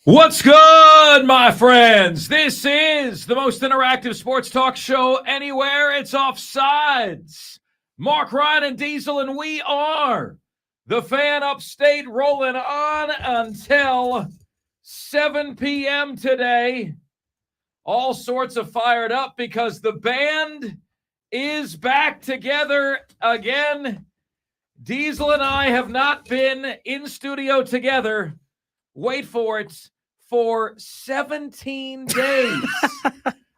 What's good, my friends? This is the most interactive sports talk show anywhere. It's Offsides. Marc, Ryan, and Diesel, and we are the Fan Upstate, rolling on until 7 p.m. today. All sorts of fired up because the band is back together again. Diesel and I have not been in studio together. Wait for it, for 17 days.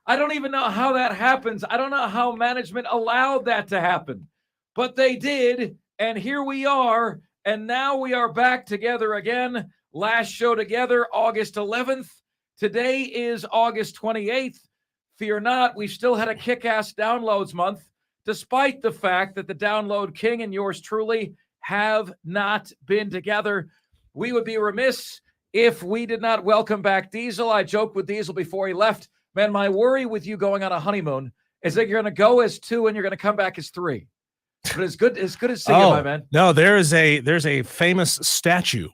I don't even know how that happens. I don't know how management allowed that to happen, but they did, and here we are, and now we are back together again. Last show together, August 11th. Today is August 28th. Fear not, we still had a kick-ass downloads month, despite the fact that the download king and yours truly have not been together. We would be remiss if we did not welcome back Diesel. I joked with Diesel before he left. Man, my worry with you going on a honeymoon is that you're going to go as 2 and you're going to come back as 3. But as good as seeing you, my man. No, there's a famous statue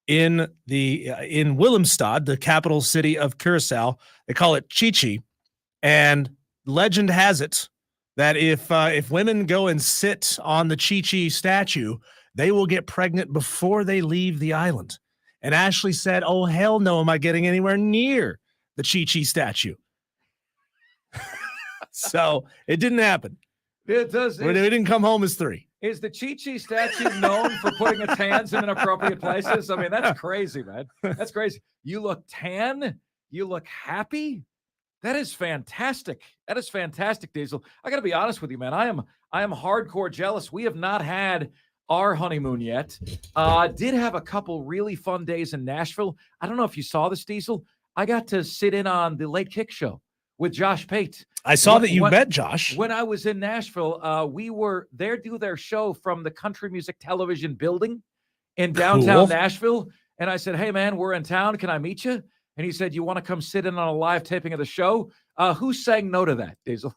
in Willemstad, the capital city of Curacao. They call it Chi-Chi, and legend has it that if women go and sit on the Chi-Chi statue, they will get pregnant before they leave the island. And Ashley said, "Oh, hell no, am I getting anywhere near the Chi-Chi statue?" So it didn't happen. It does. It didn't come home as 3. Is the Chi-Chi statue known for putting its hands in inappropriate places? I mean, that's crazy, man. That's crazy. You look tan. You look happy. That is fantastic. That is fantastic, Diesel. I got to be honest with you, man. I am hardcore jealous. We have not had our honeymoon yet. Did have a couple really fun days in Nashville. I don't know if you saw this, Diesel. I got to sit in on the Late Kick show with Josh Pate. I saw that you met Josh. When I was in Nashville, we were there to do their show from the Country Music Television building in downtown Nashville. And I said, "Hey, man, we're in town. Can I meet you?" And he said, "You want to come sit in on a live taping of the show?" Who's saying no to that, Diesel?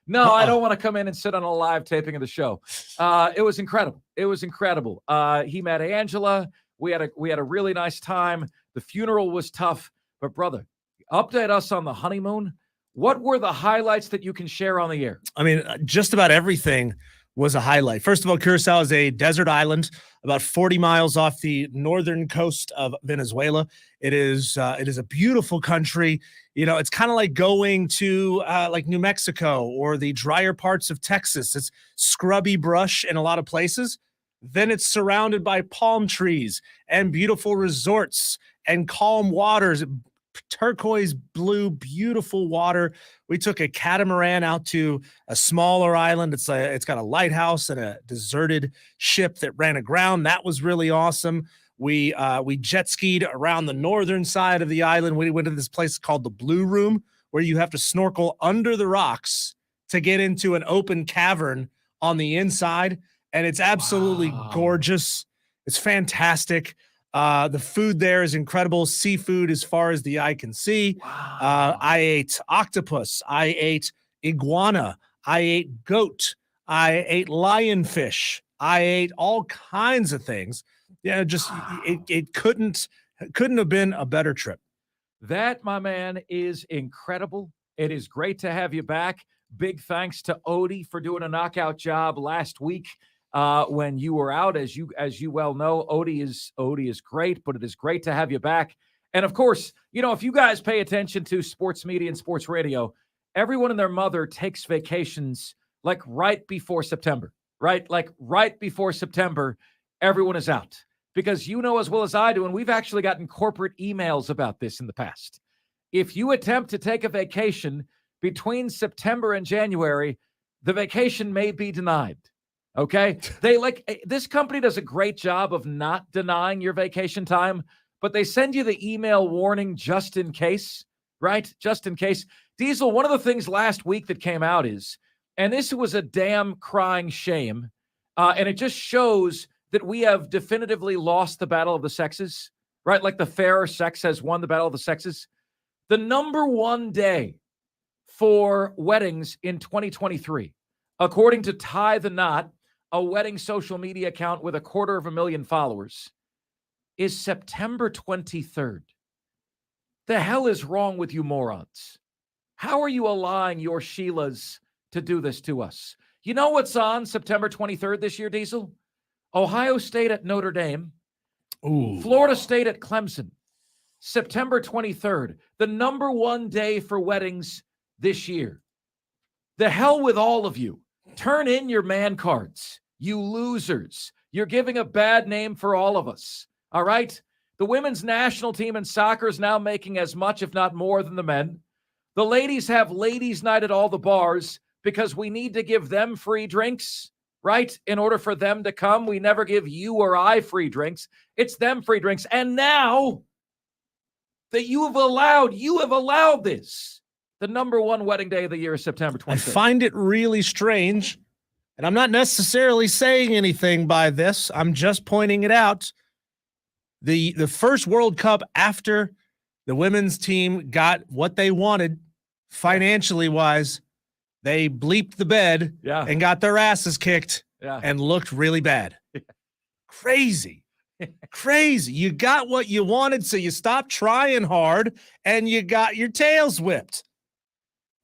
No, I don't want to come in and sit on a live taping of the show. It was incredible. It was incredible. He met Angela. We had a really nice time. The funeral was tough, but brother, update us on the honeymoon. What were the highlights that you can share on the air? I mean, just about everything was a highlight. First of all, Curacao is a desert island about 40 miles off the northern coast of Venezuela. It is a beautiful country. You know, it's kind of like going to like New Mexico or the drier parts of Texas. It's scrubby brush in a lot of places. Then it's surrounded by palm trees and beautiful resorts and calm waters, turquoise blue, beautiful water. We took a catamaran out to a smaller island. It's got a lighthouse and a deserted ship that ran aground. That was really awesome. We jet skied around the northern side of the island. We went to this place called the Blue Room, where you have to snorkel under the rocks to get into an open cavern on the inside. And it's absolutely gorgeous. It's fantastic. The food there is incredible. Seafood as far as the eye can see. Wow. I ate octopus. I ate iguana. I ate goat. I ate lionfish. I ate all kinds of things. Yeah, just it couldn't have been a better trip. That, my man, is incredible. It is great to have you back. Big thanks to Odie for doing a knockout job last week. When you were out, as you well know, Odie is great, but it is great to have you back. And of course, you know, if you guys pay attention to sports media and sports radio, everyone and their mother takes vacations like right before September, right? Like right before September, everyone is out because you know as well as I do, and we've actually gotten corporate emails about this in the past. If you attempt to take a vacation between September and January, the vacation may be denied. Okay. This company does a great job of not denying your vacation time, but they send you the email warning just in case, right? Just in case. Diesel, one of the things last week that came out is, and this was a damn crying shame, and it just shows that we have definitively lost the battle of the sexes, right? Like the fairer sex has won the battle of the sexes. The number one day for weddings in 2023, according to Tie the Knot, a wedding social media account with 250,000 followers, is September 23rd. The hell is wrong with you morons? How are you allowing your Sheilas to do this to us? You know what's on September 23rd this year, Diesel? Ohio State at Notre Dame. Ooh. Florida State at Clemson. September 23rd, the number one day for weddings this year. The hell with all of you. Turn in your man cards, you losers. You're giving a bad name for all of us, all right? The women's national team in soccer is now making as much, if not more, than the men. The ladies have ladies' night at all the bars because we need to give them free drinks, right? In order for them to come, we never give you or I free drinks. It's them free drinks. And now that you have allowed this, the number one wedding day of the year is September 25th. I find it really strange, and I'm not necessarily saying anything by this. I'm just pointing it out. The first World Cup after the women's team got what they wanted financially wise, they bleeped the bed and got their asses kicked and looked really bad. Crazy. Crazy. You got what you wanted, so you stopped trying hard and you got your tails whipped.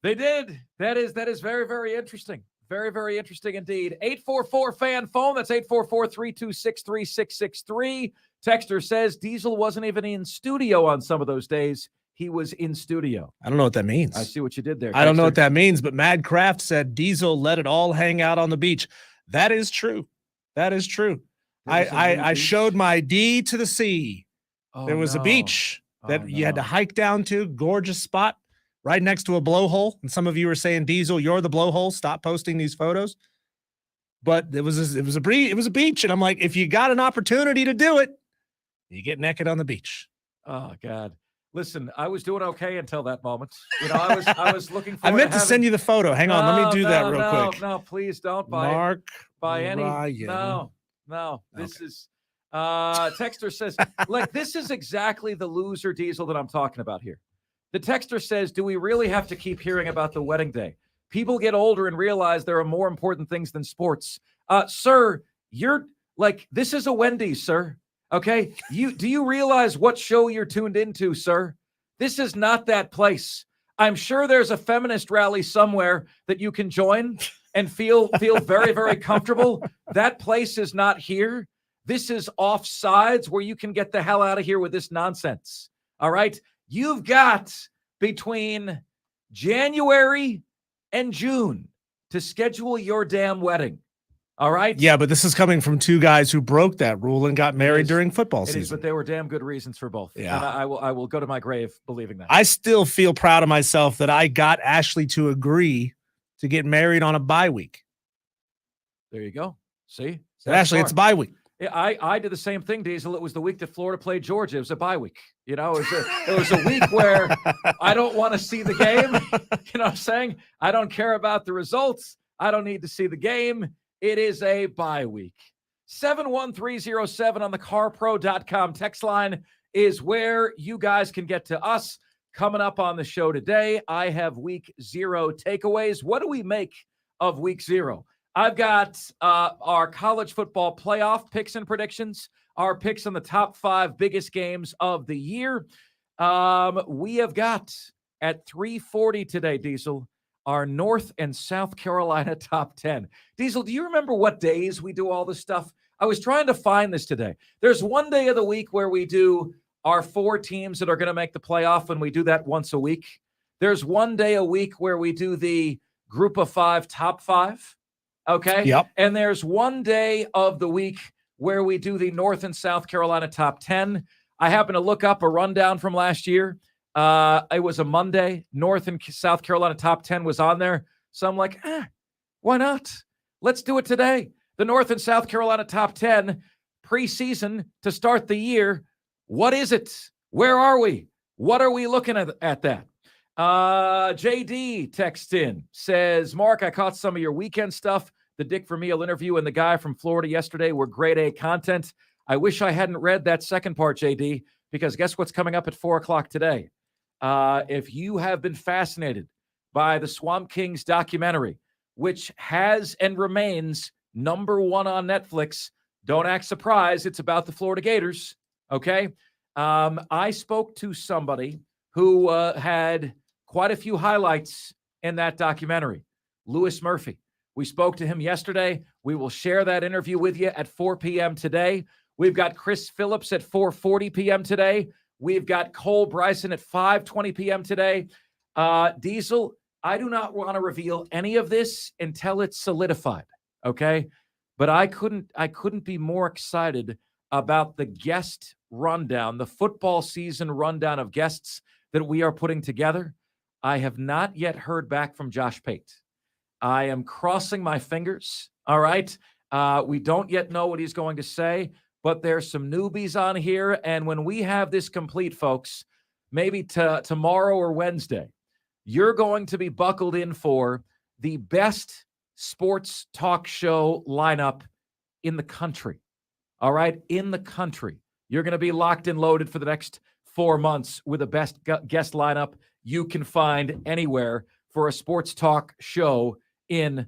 They did. That is very, very interesting. Very, very interesting indeed. 844-FAN phone. That's 844-326-3663. Texter says Diesel wasn't even in studio on some of those days. He was in studio. I don't know what that means. I see what you did there. I don't know what that means, but Mad Craft said Diesel let it all hang out on the beach. That is true. That is true. I showed my D to the sea. There was a beach that you had to hike down to. Gorgeous spot right next to a blowhole. And some of you were saying, Diesel, you're the blowhole. Stop posting these photos. But it was a beach. And I'm like, if you got an opportunity to do it, you get naked on the beach. Oh, God. Listen, I was doing okay until that moment. You know, I was looking for. I meant to send you the photo. Hang on, let me do that real quick. No, please don't. Mark, by any. Ryan. No. This is. Texter says, like, this is exactly the loser Diesel that I'm talking about here. The texter says, do we really have to keep hearing about the wedding day? People get older and realize there are more important things than sports. Sir, you're like, this is a Wendy's, sir. Okay. Do you realize what show you're tuned into, sir? This is not that place. I'm sure there's a feminist rally somewhere that you can join and feel very, very comfortable. That place is not here. This is Offsides, where you can get the hell out of here with this nonsense. All right. You've got between January and June to schedule your damn wedding. All right. Yeah, but this is coming from two guys who broke that rule and got married during football season. It is, but there were damn good reasons for both. Yeah. And I will go to my grave believing that. I still feel proud of myself that I got Ashley to agree to get married on a bye week. There you go. See? Ashley, it's a bye week. I did the same thing, Diesel. It was the week that Florida played Georgia. It was a bye week. You know, it was a week where I don't want to see the game. You know what I'm saying? I don't care about the results. I don't need to see the game. It is a bye week. 71307 on the carpro.com text line is where you guys can get to us. Coming up on the show today, I have week 0 takeaways. What do we make of week 0? I've got our college football playoff picks and predictions, our picks on the top 5 biggest games of the year. We have got at 3:40 today, Diesel, our North and South Carolina top 10. Diesel, do you remember what days we do all this stuff? I was trying to find this today. There's one day of the week where we do our 4 teams that are going to make the playoff, and we do that once a week. There's one day a week where we do the group of 5 top 5. Okay. Yep. And there's one day of the week where we do the North and South Carolina top 10. I happen to look up a rundown from last year. It was a Monday. North and South Carolina top 10 was on there. So I'm like, why not? Let's do it today. The North and South Carolina top 10 preseason to start the year. What is it? Where are we? What are we looking at that? JD texts in, says, Mark, I caught some of your weekend stuff. The Dick Vermeil interview and the guy from Florida yesterday were grade A content. I wish I hadn't read that second part, JD, because guess what's coming up at 4 o'clock today? If you have been fascinated by the Swamp Kings documentary, which has and remains number 1 on Netflix, don't act surprised. It's about the Florida Gators. Okay. I spoke to somebody who had quite a few highlights in that documentary, Louis Murphy. We spoke to him yesterday. We will share that interview with you at 4 p.m. today. We've got Chris Phillips at 4:40 p.m. today. We've got Cole Bryson at 5:20 p.m. today. Diesel, I do not want to reveal any of this until it's solidified, okay? But I couldn't be more excited about the guest rundown, the football season rundown of guests that we are putting together. I have not yet heard back from Josh Pate. I am crossing my fingers, all right? We don't yet know what he's going to say, but there's some newbies on here, and when we have this complete, folks, maybe tomorrow or Wednesday, you're going to be buckled in for the best sports talk show lineup in the country, all right? In the country. You're going to be locked and loaded for the next 4 months with the best guest lineup you can find anywhere for a sports talk show in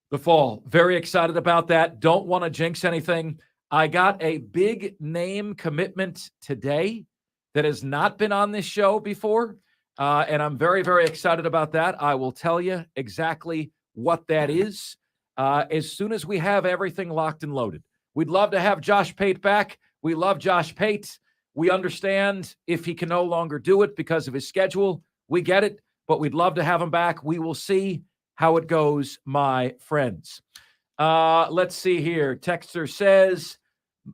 the fall. Very excited about that. Don't want to jinx anything. I got a big name commitment today that has not been on this show before, and I'm very, very excited about that. I will tell you exactly what that is as soon as we have everything locked and loaded. We'd love to have Josh Pate back. We love Josh Pate. We understand if he can no longer do it because of his schedule. We get it, but we'd love to have him back. We will see how it goes, my friends. Let's see here. Texter says,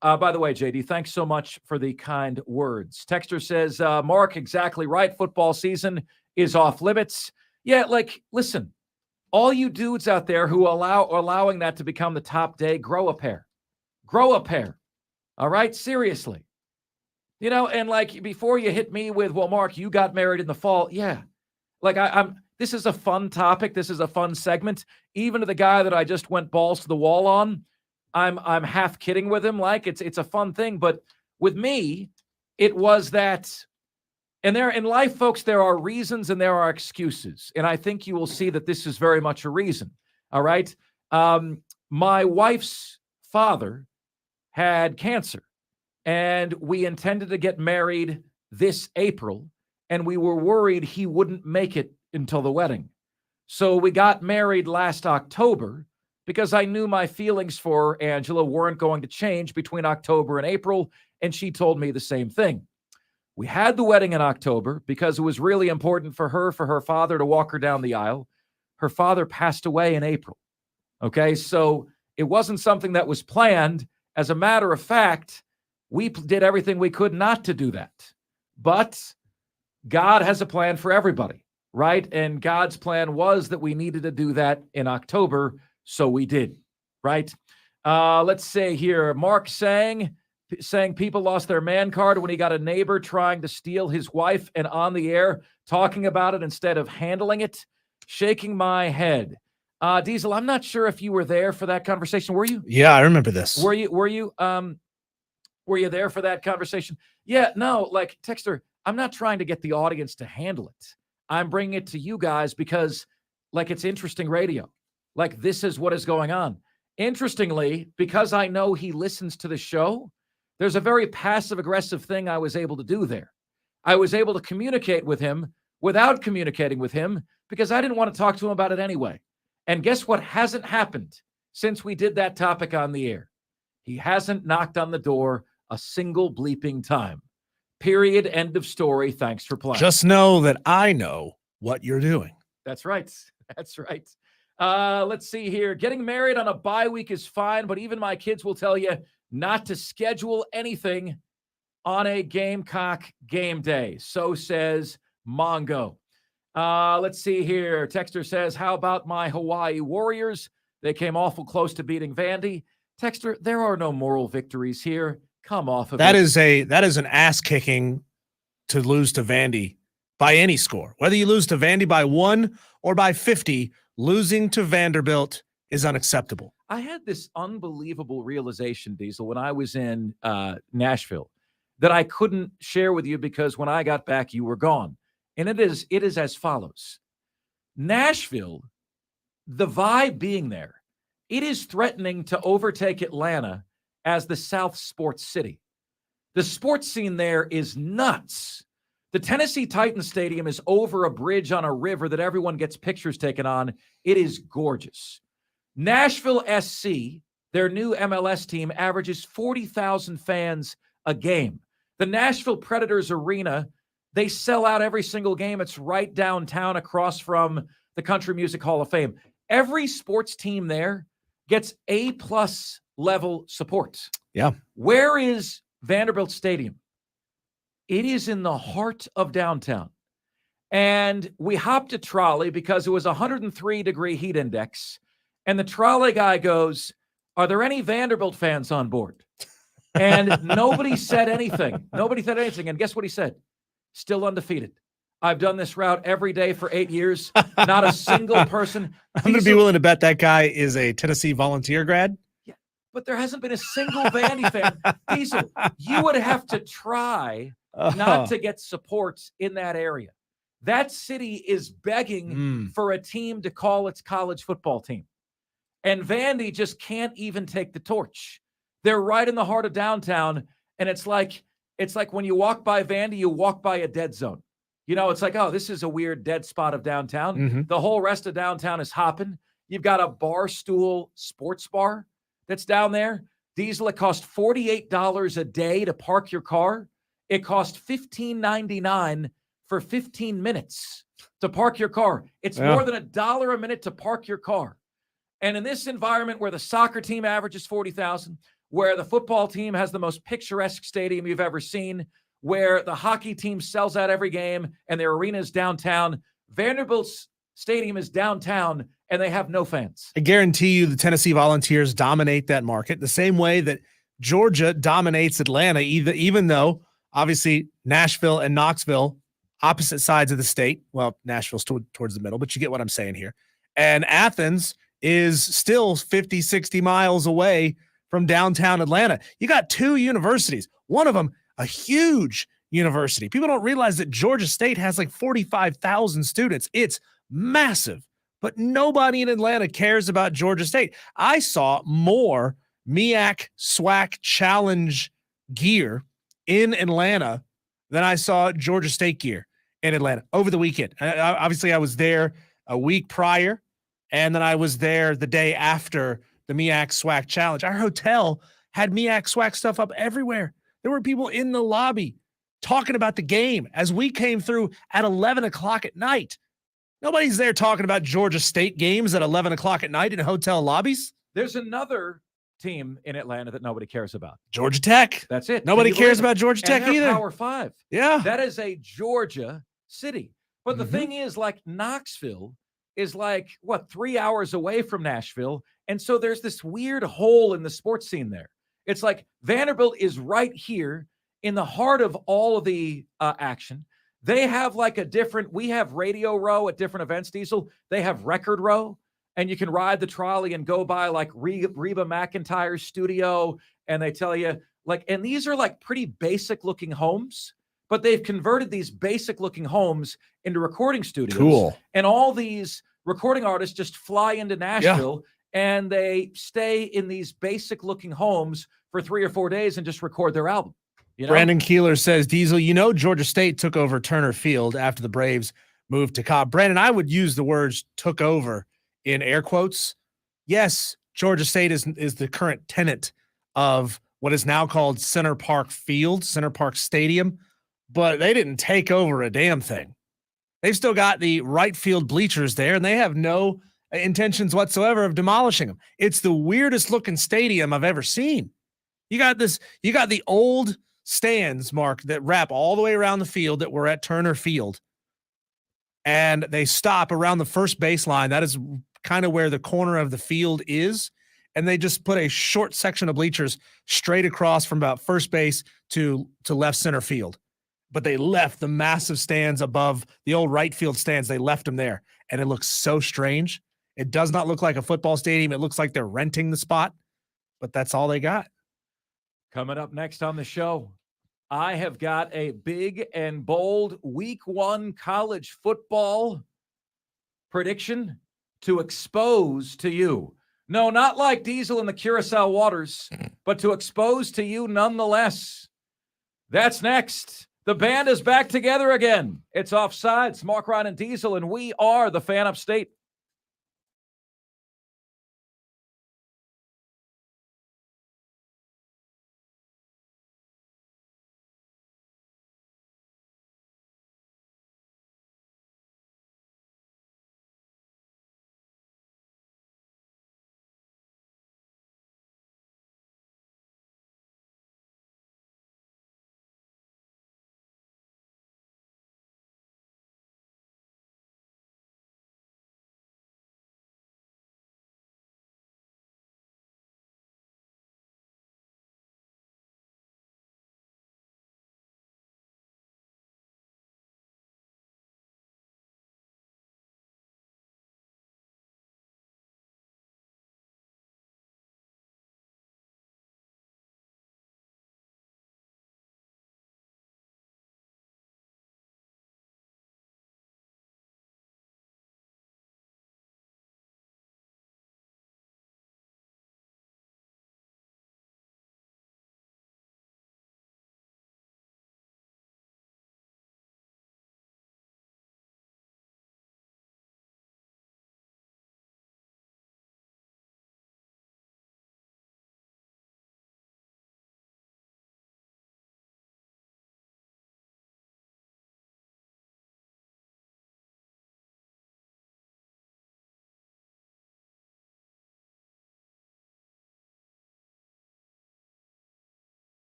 by the way, JD, thanks so much for the kind words. Texter says, Mark, exactly right. Football season is off limits. Yeah, listen, all you dudes out there who are allowing that to become the top day, grow a pair. Grow a pair. All right? Seriously. And before you hit me with, well, Mark, you got married in the fall. Yeah. This is a fun topic. This is a fun segment. Even to the guy that I just went balls to the wall on, I'm half kidding with him. It's a fun thing. But with me, it was that, and there in life, folks, there are reasons and there are excuses. And I think you will see that this is very much a reason. All right. My wife's father had cancer, and we intended to get married this April, and we were worried he wouldn't make it until the wedding. So we got married last October because I knew my feelings for Angela weren't going to change between October and April, and she told me the same thing. We had the wedding in October because it was really important for her father to walk her down the aisle. Her father passed away in April. Okay, so it wasn't something that was planned. As a matter of fact, we did everything we could not to do that. But God has a plan for everybody, right? And God's plan was that we needed to do that in October, so we did, right? Let's say here, Mark saying people lost their man card when he got a neighbor trying to steal his wife and on the air talking about it instead of handling it. Shaking my head. Diesel, I'm not sure if you were there for that conversation. Were you? Yeah, I remember this. Were you there for that conversation? Yeah, no, Texter, I'm not trying to get the audience to handle it. I'm bringing it to you guys because it's interesting radio. This is what is going on. Interestingly, because I know he listens to the show, there's a very passive-aggressive thing I was able to do there. I was able to communicate with him without communicating with him because I didn't want to talk to him about it anyway. And guess what hasn't happened since we did that topic on the air? He hasn't knocked on the door a single bleeping time. Period. End of story. Thanks for playing. Just know that I know what you're doing. That's right. That's right. Let's see here. Getting married on a bye week is fine, but even my kids will tell you not to schedule anything on a Gamecock game day. So says Mongo. Let's see here. Texter says, how about my Hawaii Warriors? They came awful close to beating Vandy. Texter, there are no moral victories here. Come off of that it. That is an ass kicking to lose to Vandy by any score. Whether you lose to Vandy by 1 or by 50, losing to Vanderbilt is unacceptable. I had this unbelievable realization, Diesel, when I was in Nashville that I couldn't share with you because when I got back, you were gone. And it is as follows. Nashville, the vibe being there, it is threatening to overtake Atlanta as the South sports city. The sports scene there is nuts. The Tennessee Titans Stadium is over a bridge on a river that everyone gets pictures taken on. It is gorgeous. Nashville SC, their new MLS team, averages 40,000 fans a game. The Nashville Predators Arena, they sell out every single game. It's right downtown across from the Country Music Hall of Fame. Every sports team there gets A-plus level support. Yeah. Where is Vanderbilt Stadium? It is in the heart of downtown. And we hopped a trolley because it was a 103-degree heat index. And the trolley guy goes, "Are there any Vanderbilt fans on board?" And nobody said anything. Nobody said anything. And guess what he said? Still undefeated. I've done this route every day for 8 years. Not a single person. I'm going to be willing to bet that guy is a Tennessee Volunteer grad. Yeah, but there hasn't been a single Vandy fan. Diesel, you would have to try not to get support in that area. That city is begging for a team to call its college football team. And Vandy just can't even take the torch. They're right in the heart of downtown. And it's like when you walk by Vandy, you walk by a dead zone. You know, it's like, oh, this is a weird dead spot of downtown. Mm-hmm. The whole rest of downtown is hopping. You've got a Barstool sports bar that's down there. Diesel, it costs $48 a day to park your car. It costs $15.99 for 15 minutes to park your car. It's more than $1 a minute to park your car. And in this environment where the soccer team averages 40,000, where the football team has the most picturesque stadium you've ever seen, where the hockey team sells out every game and their arena is downtown, Vanderbilt's stadium is downtown and they have no fans. I guarantee you the Tennessee Volunteers dominate that market the same way that Georgia dominates Atlanta, even though obviously Nashville and Knoxville, opposite sides of the state. Well, Nashville's towards the middle, but you get what I'm saying here. And Athens is still 50, 60 miles away from downtown Atlanta. You got two universities, one of them a huge university. People don't realize that Georgia State has like 45,000 students. It's massive, but nobody in Atlanta cares about Georgia State. I saw more MEAC SWAC Challenge gear in Atlanta than I saw Georgia State gear in Atlanta over the weekend. Obviously, I was there a week prior, and then I was there the day after the MEAC SWAC Challenge. Our hotel had MEAC SWAC stuff up everywhere. There were people in the lobby talking about the game as we came through at 11 o'clock at night. Nobody's there talking about Georgia State games at 11 o'clock at night in hotel lobbies. There's another team in Atlanta that nobody cares about. Georgia Tech. That's it. Nobody cares about Georgia Tech either. Power 5. Yeah. That is a Georgia city. But the thing is, like, Knoxville is like, 3 hours away from Nashville. And so there's this weird hole in the sports scene there. It's like Vanderbilt is right here in the heart of all of the action. They have like we have radio row at different events, Diesel. They have record row, and you can ride the trolley and go by like Reba McEntire's studio. And they tell you and these are like pretty basic looking homes, but they've converted these basic looking homes into recording studios. Cool. And all these recording artists just fly into Nashville. Yeah. And they stay in these basic-looking homes for 3 or 4 days and just record their album. You know? Brandon Keeler says, Diesel, Georgia State took over Turner Field after the Braves moved to Cobb. Brandon, I would use the words took over in air quotes. Yes, Georgia State is the current tenant of what is now called Center Park Field, Center Park Stadium, but they didn't take over a damn thing. They've still got the right field bleachers there, and they have no intentions whatsoever of demolishing them. It's the weirdest looking stadium I've ever seen. You got the old stands, Mark, that wrap all the way around the field that were at Turner Field. And they stop around the first baseline. That is kind of where the corner of the field is. And they just put a short section of bleachers straight across from about first base to left center field. But they left the massive stands above the old right field stands. They left them there. And it looks so strange. It does not look like a football stadium. It looks like they're renting the spot, but that's all they got. Coming up next on the show, I have got a big and bold week 1 college football prediction to expose to you. No, not like Diesel in the Curacao waters, but to expose to you nonetheless. That's next. The band is back together again. It's Offsides. Marc, Ryan, and Diesel, and we are the Fan Upstate.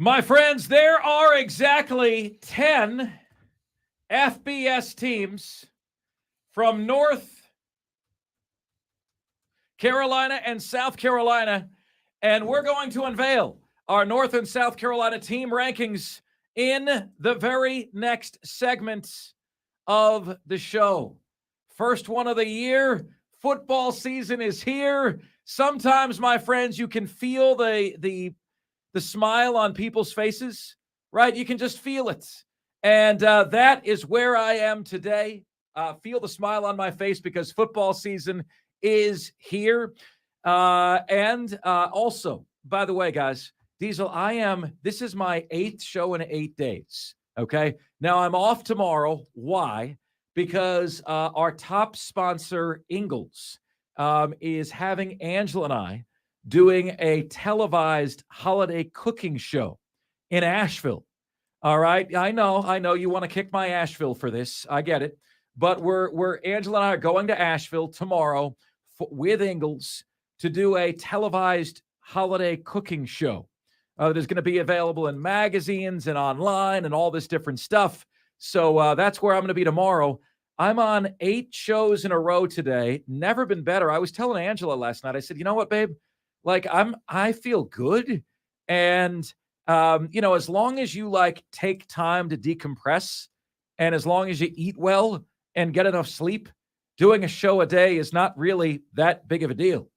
My friends, there are exactly 10 FBS teams from North Carolina and South Carolina, and we're going to unveil our North and South Carolina team rankings in the very next segment of the show. First one of the year. Football season is here. Sometimes, my friends, you can feel the smile on people's faces, right? You can just feel it. And that is where I am today. Feel the smile on my face because football season is here. And also, by the way, guys, Diesel, this is my 8th show in 8 days. Okay. Now I'm off tomorrow. Why? Because our top sponsor, Ingalls, is having Angela and I doing a televised holiday cooking show in Asheville. All right. I know you want to kick my Asheville for this. I get it. But we're Angela and I are going to Asheville tomorrow with Ingalls to do a televised holiday cooking show. That is going to be available in magazines and online and all this different stuff. So that's where I'm going to be tomorrow. I'm on 8 shows in a row today. Never been better. I was telling Angela last night, I said, you know what, babe? Like I feel good. And, as long as you take time to decompress and as long as you eat well and get enough sleep, doing a show a day is not really that big of a deal.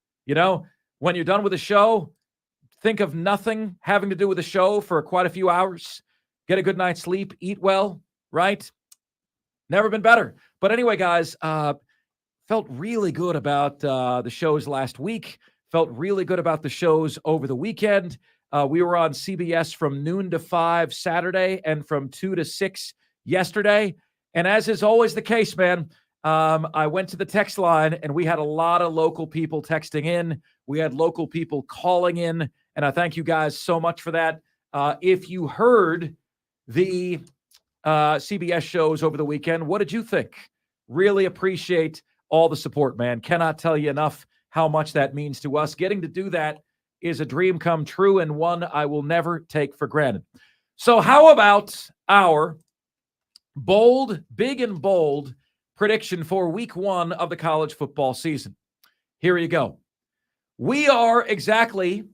When you're done with a show, think of nothing having to do with the show for quite a few hours, get a good night's sleep, eat well, right? Never been better. But anyway, guys, felt really good about the shows last week. Felt really good about the shows over the weekend. We were on CBS from noon to 5 Saturday and from 2 to 6 yesterday. And as is always the case, man, I went to the text line and we had a lot of local people texting in. We had local people calling in. And I thank you guys so much for that. If you heard the CBS shows over the weekend, what did you think? Really appreciate all the support, man. Cannot tell you enough how much that means to us. Getting to do that is a dream come true and one I will never take for granted. So how about our big and bold prediction for week 1 of the college football season? Here you go. We are exactly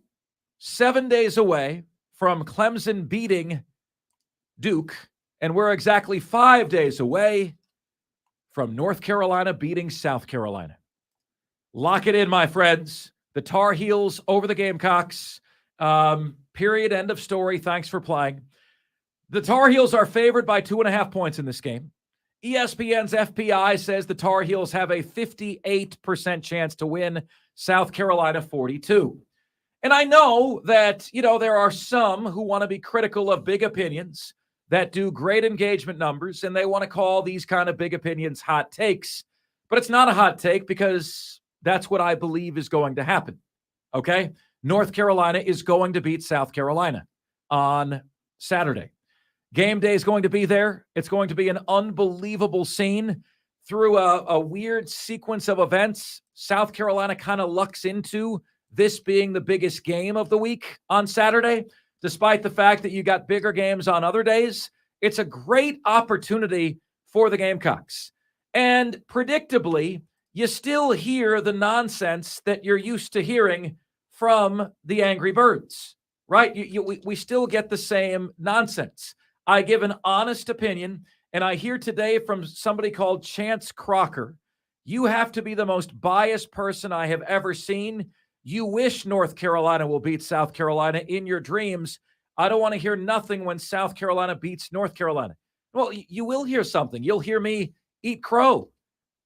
7 days away from Clemson beating Duke, and we're exactly 5 days away from North Carolina beating South Carolina. Lock it in, my friends. The Tar Heels over the Gamecocks. Period. End of story. Thanks for playing. The Tar Heels are favored by 2.5 points in this game. ESPN's FPI says the Tar Heels have a 58% chance to win. South Carolina 42%. And I know that, there are some who want to be critical of big opinions that do great engagement numbers, and they want to call these kind of big opinions hot takes. But it's not a hot take because that's what I believe is going to happen. Okay? North Carolina is going to beat South Carolina on Saturday. Game day is going to be there. It's going to be an unbelievable scene. Through a weird sequence of events, South Carolina kind of lucks into this being the biggest game of the week on Saturday, despite the fact that you got bigger games on other days. It's a great opportunity for the Gamecocks. And predictably, you still hear the nonsense that you're used to hearing from the Angry Birds, right? We still get the same nonsense. I give an honest opinion, and I hear today from somebody called Chance Crocker, you have to be the most biased person I have ever seen. You wish North Carolina will beat South Carolina in your dreams. I don't want to hear nothing when South Carolina beats North Carolina. Well, you will hear something. You'll hear me eat crow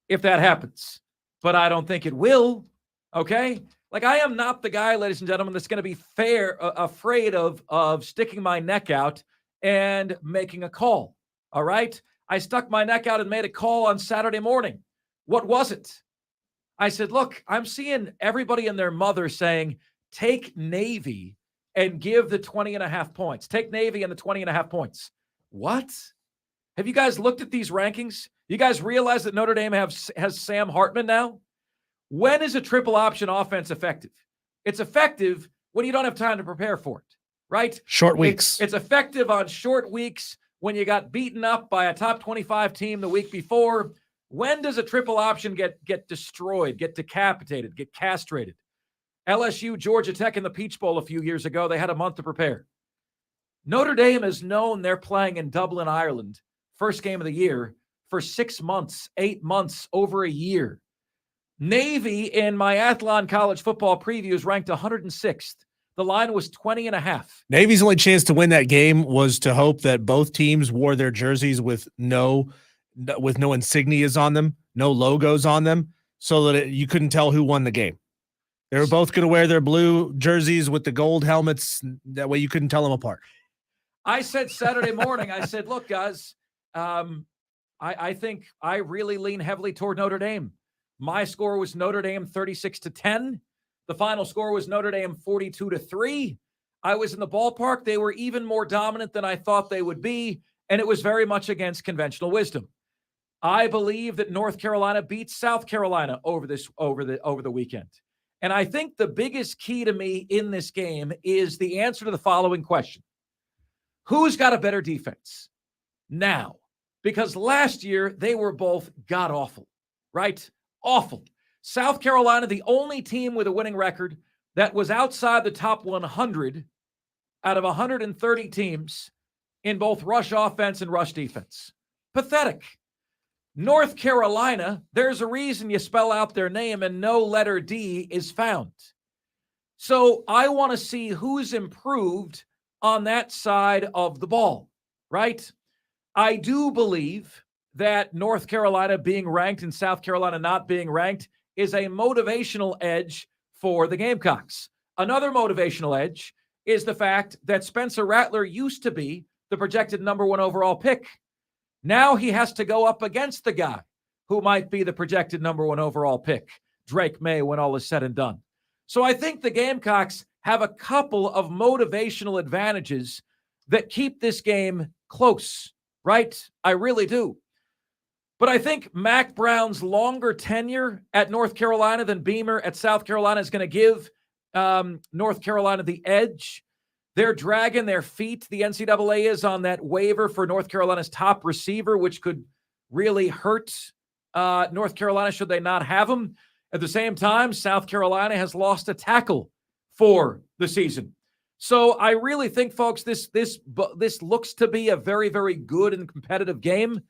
if that happens, but I don't think it will. Okay? I am not the guy, ladies and gentlemen, that's going to be afraid of sticking my neck out and making a call. All right? I stuck my neck out and made a call on Saturday morning. What was it? I said, look, I'm seeing everybody and their mother saying, take Navy and give the 20.5 points. Take Navy and the 20.5 points. What? Have you guys looked at these rankings? You guys realize that Notre Dame has Sam Hartman now? When is a triple option offense effective? It's effective when you don't have time to prepare for it, right? Short weeks. It's effective on short weeks when you got beaten up by a top 25 team the week before. When does a triple option get destroyed, get decapitated, get castrated? LSU, Georgia Tech in the Peach Bowl a few years ago, they had a month to prepare. Notre Dame is known they're playing in Dublin, Ireland, first game of the year, for 6 months, 8 months, over a year. Navy in my Athlon college football previews ranked 106th. The line was 20.5. Navy's only chance to win that game was to hope that both teams wore their jerseys with no insignias on them, no logos on them, so that you couldn't tell who won the game. They were both going to wear their blue jerseys with the gold helmets. That way you couldn't tell them apart. I said Saturday morning, I said, look, guys, I think I really lean heavily toward Notre Dame. My score was Notre Dame 36-10. The final score was Notre Dame 42-3. I was in the ballpark. They were even more dominant than I thought they would be, and it was very much against conventional wisdom. I believe that North Carolina beats South Carolina over the weekend. And I think the biggest key to me in this game is the answer to the following question. Who's got a better defense now? Because last year they were both god-awful, right? Awful. South Carolina, the only team with a winning record that was outside the top 100 out of 130 teams in both rush offense and rush defense. Pathetic. North Carolina, there's a reason you spell out their name and no letter D is found. So I want to see who's improved on that side of the ball, right? I do believe that North Carolina being ranked and South Carolina not being ranked is a motivational edge for the Gamecocks. Another motivational edge is the fact that Spencer Rattler used to be the projected number 1 overall pick. Now he has to go up against the guy who might be the projected number 1 overall pick, Drake May, when all is said and done. So I think the Gamecocks have a couple of motivational advantages that keep this game close, right? I really do. But I think Mac Brown's longer tenure at North Carolina than Beamer at South Carolina is going to give North Carolina the edge. They're dragging their feet. The NCAA is on that waiver for North Carolina's top receiver, which could really hurt North Carolina should they not have him. At the same time, South Carolina has lost a tackle for the season. So I really think, folks, this looks to be a very, very good and competitive game.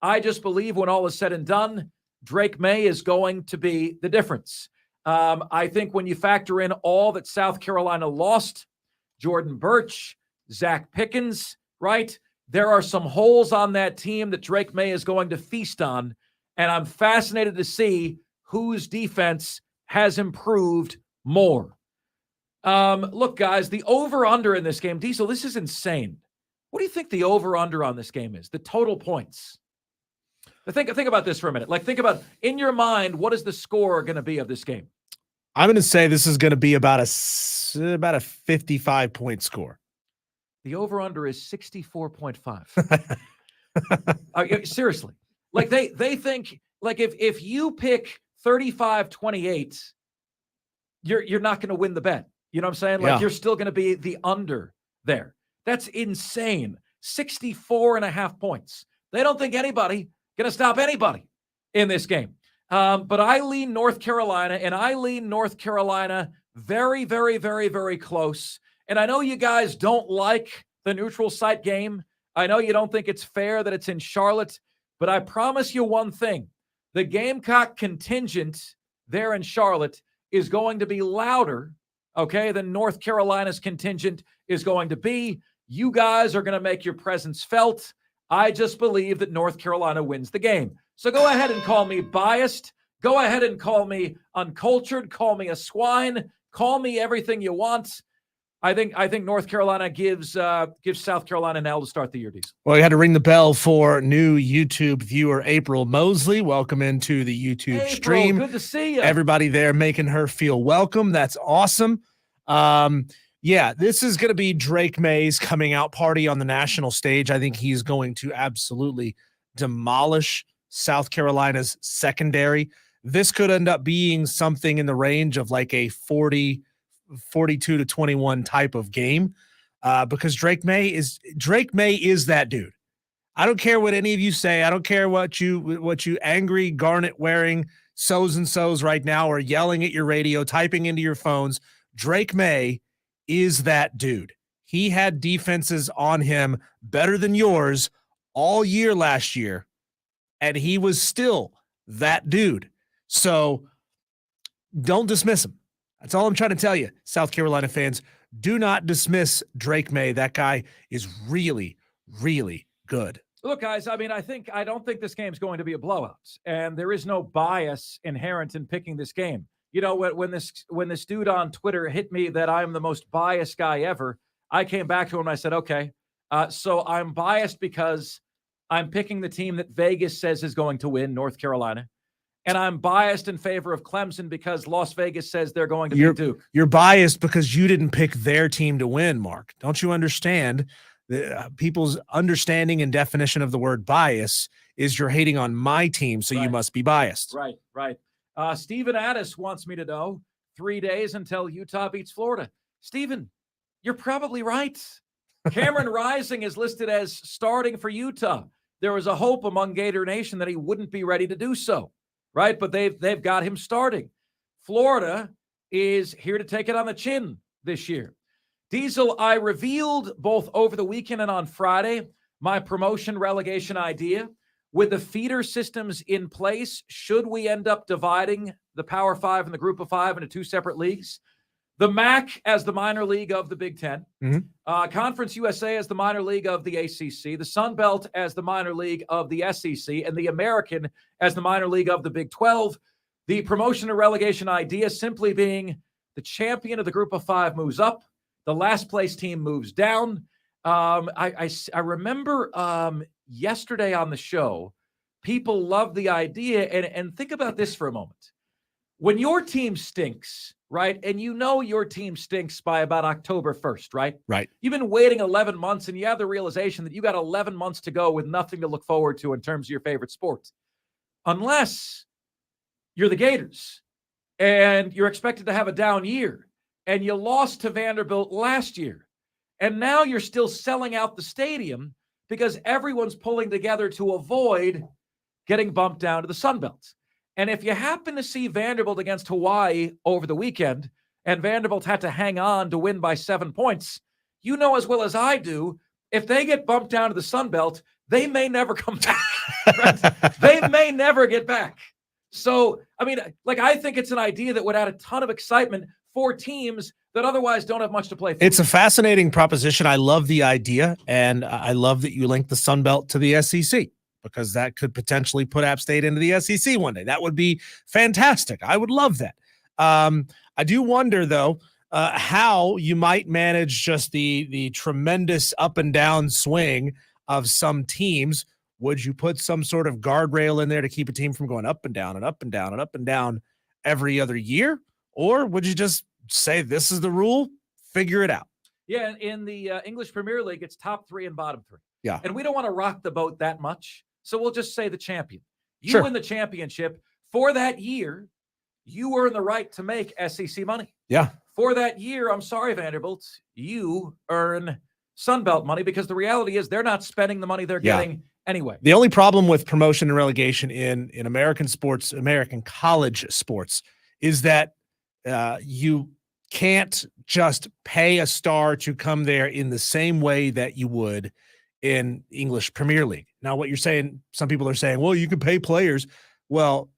I just believe when all is said and done, Drake May is going to be the difference. I think when you factor in all that South Carolina lost, Jordan Birch, Zach Pickens, right? There are some holes on that team that Drake May is going to feast on, and I'm fascinated to see whose defense has improved more. Look, guys, the over-under in this game, Diesel, this is insane. What do you think the over-under on this game is? The total points. Think about this for a minute. Like, think about, in your mind, what is the score going to be of this game? I'm going to say this is going to be about a 55-point score. The over-under is 64.5. Seriously. Like, they think, like, if you pick 35-28, you're not going to win the bet. You know what I'm saying? Like, You're still going to be the under there. That's insane. 64.5 points. They don't think anybody going to stop anybody in this game. But I lean North Carolina, and I lean North Carolina very, very, very, very close. And I know you guys don't like the neutral site game. I know you don't think it's fair that it's in Charlotte, but I promise you one thing. The Gamecock contingent there in Charlotte is going to be louder, okay, than North Carolina's contingent is going to be. You guys are going to make your presence felt. I just believe that North Carolina wins the game. So go ahead and call me biased. Go ahead and call me uncultured. Call me a swine. Call me everything you want. I think North Carolina gives South Carolina an L to start the year, Diesel. Well, you had to ring the bell for new YouTube viewer April Mosley. Welcome into the YouTube stream. Good to see you. Everybody there making her feel welcome. That's awesome. Yeah, this is going to be Drake May's coming out party on the national stage. I think he's going to absolutely demolish South Carolina's secondary. This could end up being something in the range of like a 42-21 type of game because Drake May is that dude. I don't care what any of you say. I don't care what you angry garnet wearing so's and so's right now are yelling at your radio, typing into your phones. Drake May is that dude. He had defenses on him better than yours all year last year, and he was still that dude. So don't dismiss him. That's all I'm trying to tell you, South Carolina fans. Do not dismiss Drake May. That guy is really, really good. Look, guys, I mean, I don't think this game's going to be a blowout, and there is no bias inherent in picking this game. You know, when this dude on Twitter hit me that I'm the most biased guy ever, I came back to him and I said, okay, so I'm biased because I'm picking the team that Vegas says is going to win, North Carolina. And I'm biased in favor of Clemson because Las Vegas says they're going to beat Duke. You're biased because you didn't pick their team to win, Mark. Don't you understand? People's understanding and definition of the word bias is you're hating on my team, so you must be biased. Right. Stephen Addis wants me to know 3 days until Utah beats Florida. Stephen, you're probably right. Cameron Rising is listed as starting for Utah. There was a hope among Gator Nation that he wouldn't be ready to do so, right? But they've got him starting. Florida is here to take it on the chin this year. Diesel, I revealed both over the weekend and on Friday my promotion relegation idea. With the feeder systems in place, should we end up dividing the Power Five and the Group of Five into two separate leagues? The MAC as the minor league of the Big Ten, Conference USA as the minor league of the ACC, the Sun Belt as the minor league of the SEC, and the American as the minor league of the Big 12. The promotion and relegation idea simply being the champion of the Group of Five moves up, the last place team moves down. I remember yesterday on the show, people love the idea, and think about this for a moment. When your team stinks, right, and you know your team stinks by about October 1st, right? Right. You've been waiting 11 months, and you have the realization that you got 11 months to go with nothing to look forward to in terms of your favorite sport. Unless you're the Gators, and you're expected to have a down year, and you lost to Vanderbilt last year, and now you're still selling out the stadium because everyone's pulling together to avoid getting bumped down to the Sun Belt. And if you happen to see Vanderbilt against Hawaii over the weekend, and Vanderbilt had to hang on to win by 7 points, you know as well as I do, if they get bumped down to the Sun Belt, they may never come back. Right? They may never get back. So, I mean, I think it's an idea that would add a ton of excitement for teams that otherwise don't have much to play for. It's a fascinating proposition. I love the idea, and I love that you link the Sun Belt to the SEC, because that could potentially put App State into the SEC one day. That would be fantastic. I would love that. I do wonder, though, how you might manage just the tremendous up and down swing of some teams. Would you put some sort of guardrail in there to keep a team from going up and down and up and down and up and down every other year? Or would you just say, this is the rule, figure it out? Yeah, in the English Premier League, it's top three and bottom three. Yeah. And we don't want to rock the boat that much. So we'll just say the champion. You win the championship. For that year, you earn the right to make SEC money. Yeah. For that year, I'm sorry, Vanderbilt, you earn Sunbelt money, because the reality is they're not spending the money they're getting anyway. The only problem with promotion and relegation in American sports, American college sports, is that you can't just pay a star to come there in the same way that you would in English Premier League. Now, what you're saying, some people are saying, well, you can pay players. Well,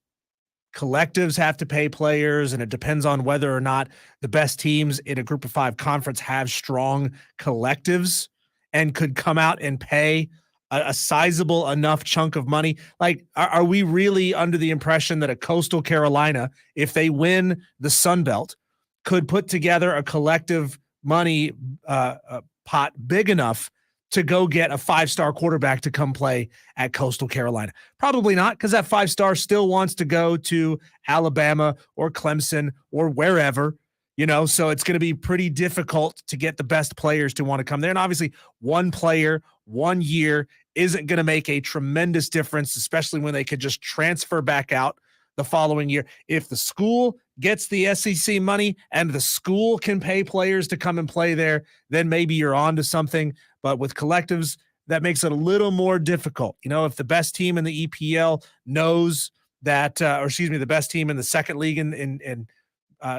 collectives have to pay players, and it depends on whether or not the best teams in a Group of Five conference have strong collectives and could come out and pay a sizable enough chunk of money. Like, are we really under the impression that a Coastal Carolina, if they win the Sun Belt, could put together a collective money pot big enough to go get a 5-star quarterback to come play at Coastal Carolina? Probably not, because that 5-star still wants to go to Alabama or Clemson or wherever, so it's going to be pretty difficult to get the best players to want to come there. And obviously, one player, 1 year isn't going to make a tremendous difference, especially when they could just transfer back out the following year. If the school gets the SEC money and the school can pay players to come and play there, then maybe you're on to something. But with collectives, that makes it a little more difficult. If the best team in the EPL knows that, the best team in the second league in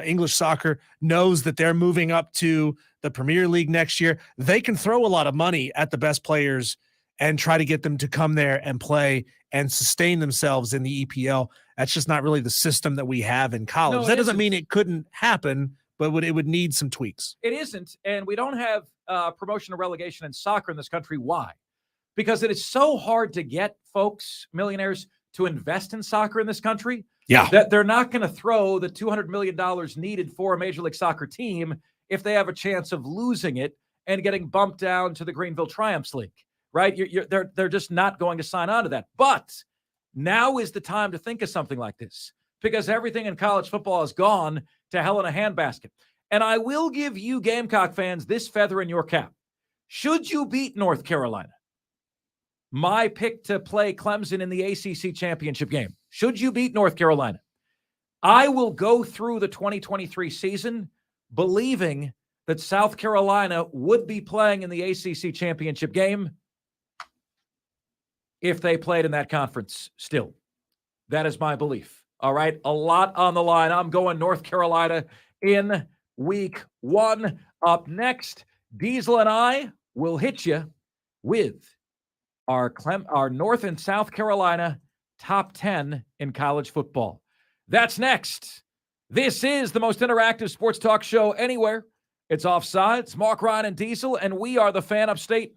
English soccer knows that they're moving up to the Premier League next year, they can throw a lot of money at the best players and try to get them to come there and play and sustain themselves in the EPL. That's just not really the system that we have in college. No, that doesn't mean it couldn't happen, but it would need some tweaks. It isn't, and we don't have promotion or relegation in soccer in this country. Why? Because it is so hard to get folks, millionaires, to invest in soccer in this country. Yeah. That they're not going to throw the $200 million needed for a Major League Soccer team if they have a chance of losing it and getting bumped down to the Greenville Triumphs League, right? They're just not going to sign on to that. But now is the time to think of something like this, because everything in college football has gone to hell in a handbasket. And I will give you Gamecock fans this feather in your cap. Should you beat North Carolina, my pick to play Clemson in the ACC championship game, should you beat North Carolina, I will go through the 2023 season believing that South Carolina would be playing in the ACC championship game if they played in that conference still. That is my belief. All right. A lot on the line. I'm going North Carolina in week 1. Up next, Diesel and I will hit you with our North and South Carolina top 10 in college football. That's next. This is the most interactive sports talk show anywhere. It's Offsides, Marc, Ryan, and Diesel, and we are the Fan Upstate.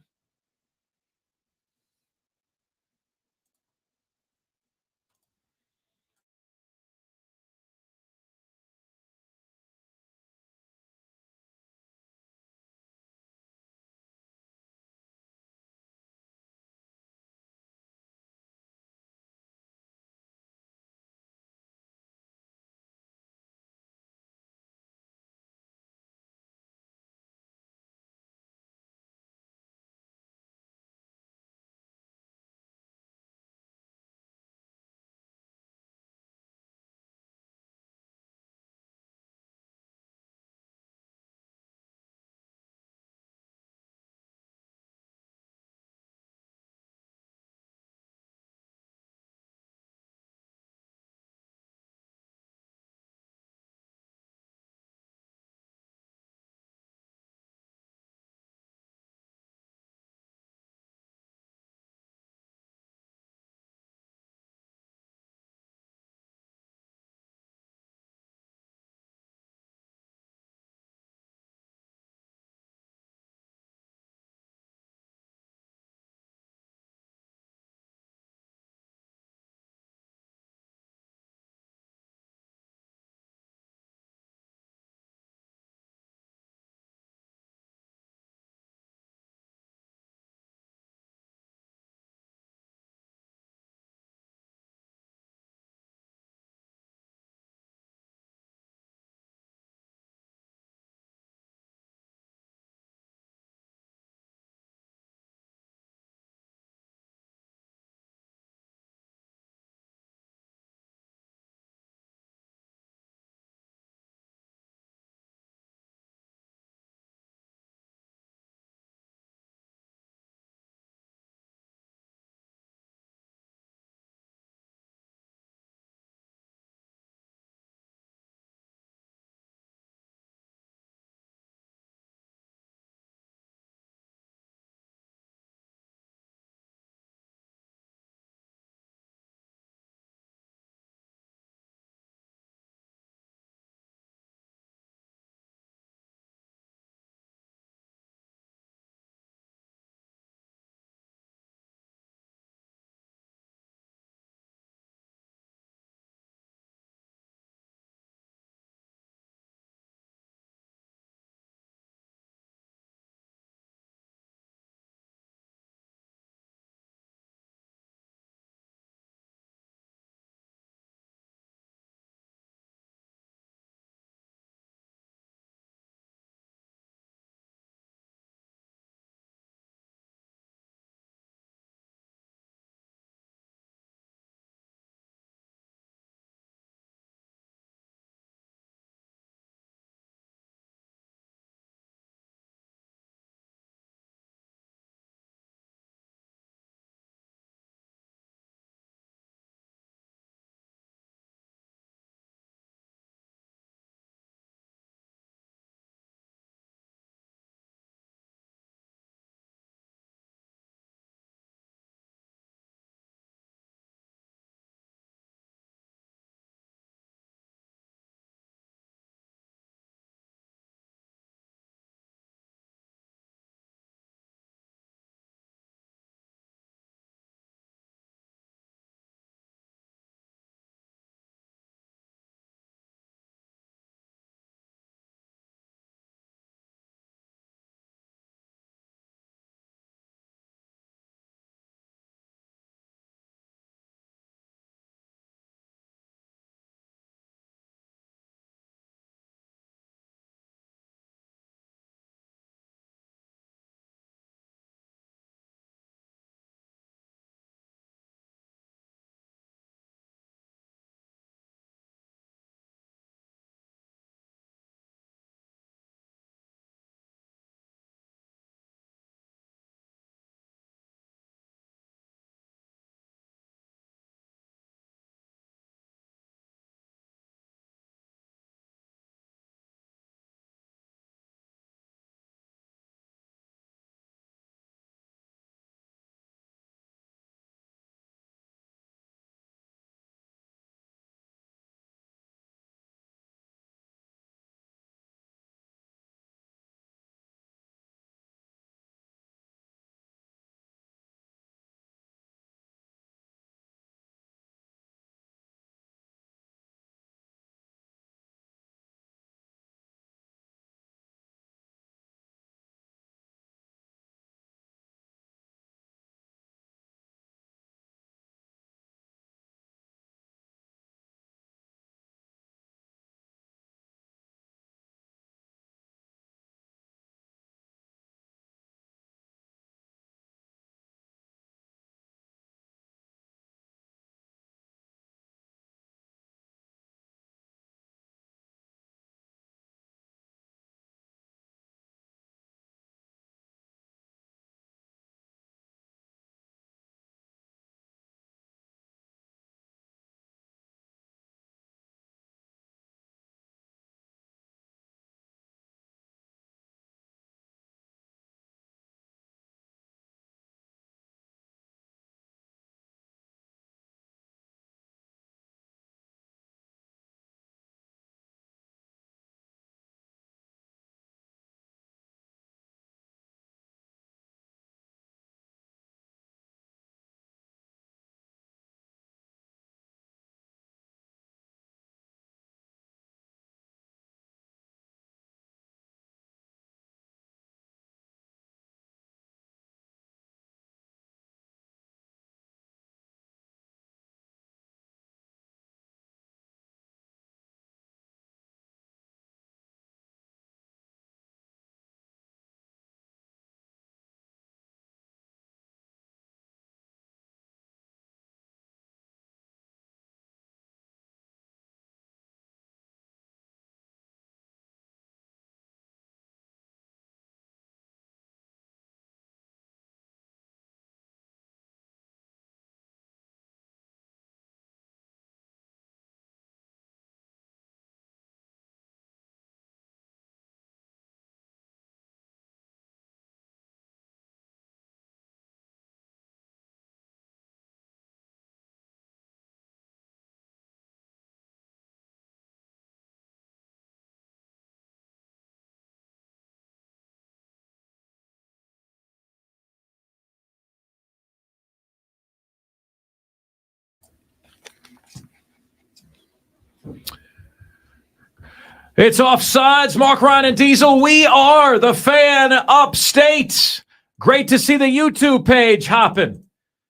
It's Offsides, Marc, Ryan, and Diesel. We are the Fan Upstate. Great to see the YouTube page hopping.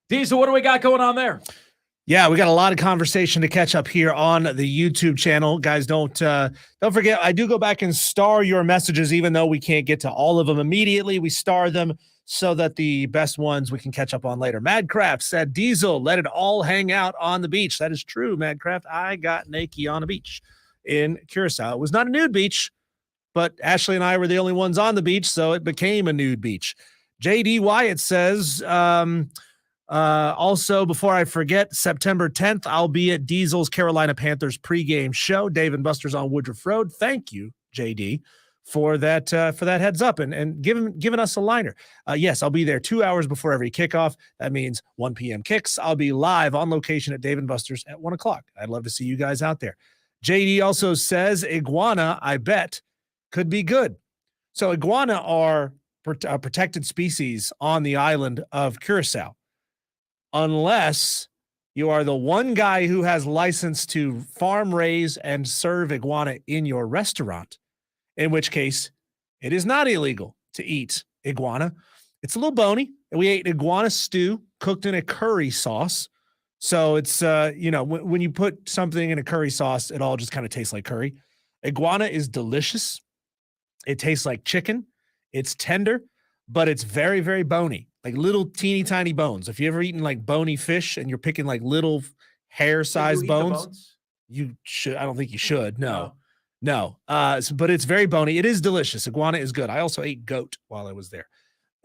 Diesel, what do we got going on there? Yeah, we got a lot of conversation to catch up here on the YouTube channel. Guys, don't forget, I do go back and star your messages, even though we can't get to all of them immediately. We star them so that the best ones we can catch up on later. Madcraft said, Diesel, let it all hang out on the beach. That is true, Madcraft. I got naked on a beach in Curacao. It was not a nude beach, but Ashley and I were the only ones on the beach, so it became a nude beach. JD Wyatt says, also, before I forget, September 10th, I'll be at Diesel's Carolina Panthers pregame show, Dave and Buster's on Woodruff Road. Thank you, JD, for that heads up and giving us a liner. Yes, I'll be there 2 hours before every kickoff. That means 1 p.m. kicks. I'll be live on location at Dave and Buster's at 1 o'clock. I'd love to see you guys out there. JD also says iguana, I bet, could be good. So iguana are a protected species on the island of Curacao, unless you are the one guy who has license to farm, raise, and serve iguana in your restaurant, in which case it is not illegal to eat iguana. It's a little bony, and we ate iguana stew cooked in a curry sauce. So it's, when you put something in a curry sauce, it all just kind of tastes like curry. Iguana is delicious. It tastes like chicken. It's tender, but it's very, very bony, like little teeny tiny bones. If you ever eaten like bony fish and you're picking like little hair-sized bones, you should. I don't think you should. No. But it's very bony. It is delicious. Iguana is good. I also ate goat while I was there.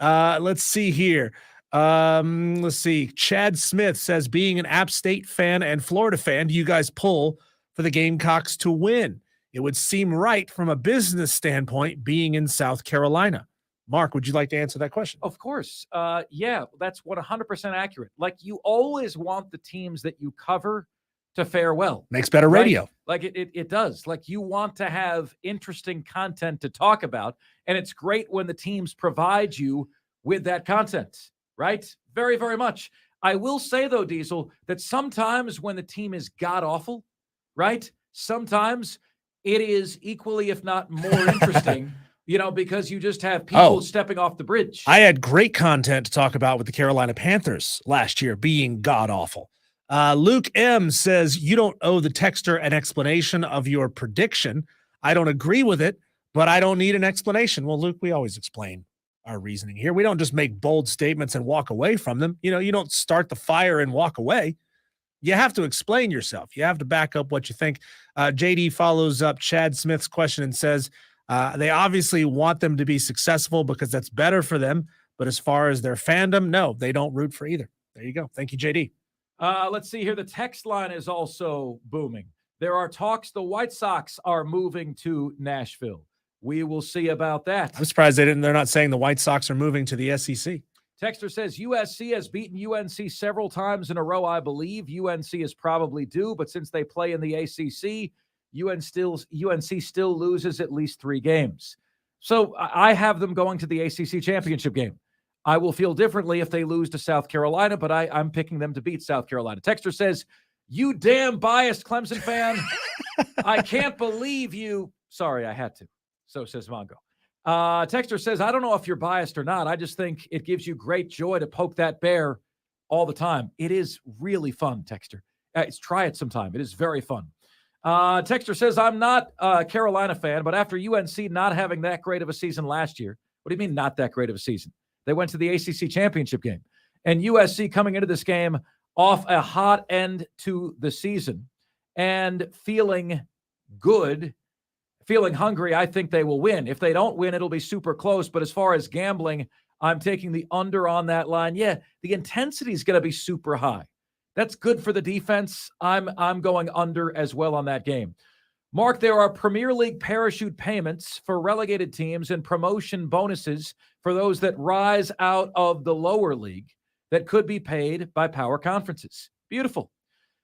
Let's see here. Let's see. Chad Smith says, being an App State fan and Florida fan, do you guys pull for the Gamecocks to win? It would seem right from a business standpoint being in South Carolina. Mark, would you like to answer that question? Of course. Yeah, that's 100% accurate. Like, you always want the teams that you cover to fare well. Makes better radio. Right? Like it does. Like, you want to have interesting content to talk about, and it's great when the teams provide you with that content, right? Very, very much. I will say, though, Diesel, that sometimes when the team is god-awful, right, sometimes it is equally, if not more interesting, because you just have people stepping off the bridge. I had great content to talk about with the Carolina Panthers last year being god-awful. Luke M. says, you don't owe the texter an explanation of your prediction. I don't agree with it, but I don't need an explanation. Well, Luke, we always explain our reasoning here. We don't just make bold statements and walk away from them. You don't start the fire and walk away. You have to explain yourself. You have to back up what you think. JD follows up Chad Smith's question and says, they obviously want them to be successful because that's better for them. But as far as their fandom, no, they don't root for either. There you go. Thank you, JD. Let's see here. The text line is also booming. There are talks the White Sox are moving to Nashville. We will see about that. I'm surprised they're not saying the White Sox are moving to the SEC. Texter says USC has beaten UNC several times in a row, I believe. UNC is probably due, but since they play in the ACC, UNC still loses at least 3 games. So I have them going to the ACC championship game. I will feel differently if they lose to South Carolina, but I'm picking them to beat South Carolina. Texter says, you damn biased Clemson fan. I can't believe you. Sorry, I had to. So says Mongo. Texter says, I don't know if you're biased or not. I just think it gives you great joy to poke that bear all the time. It is really fun, Texter. Try it sometime. It is very fun. Texter says, I'm not a Carolina fan, but after UNC not having that great of a season last year, what do you mean not that great of a season? They went to the ACC championship game. And USC coming into this game off a hot end to the season and feeling good, feeling hungry, I think they will win. If they don't win, it'll be super close. But as far as gambling, I'm taking the under on that line. Yeah, the intensity is going to be super high. That's good for the defense. I'm going under as well on that game. Mark, there are Premier League parachute payments for relegated teams and promotion bonuses for those that rise out of the lower league that could be paid by power conferences. Beautiful.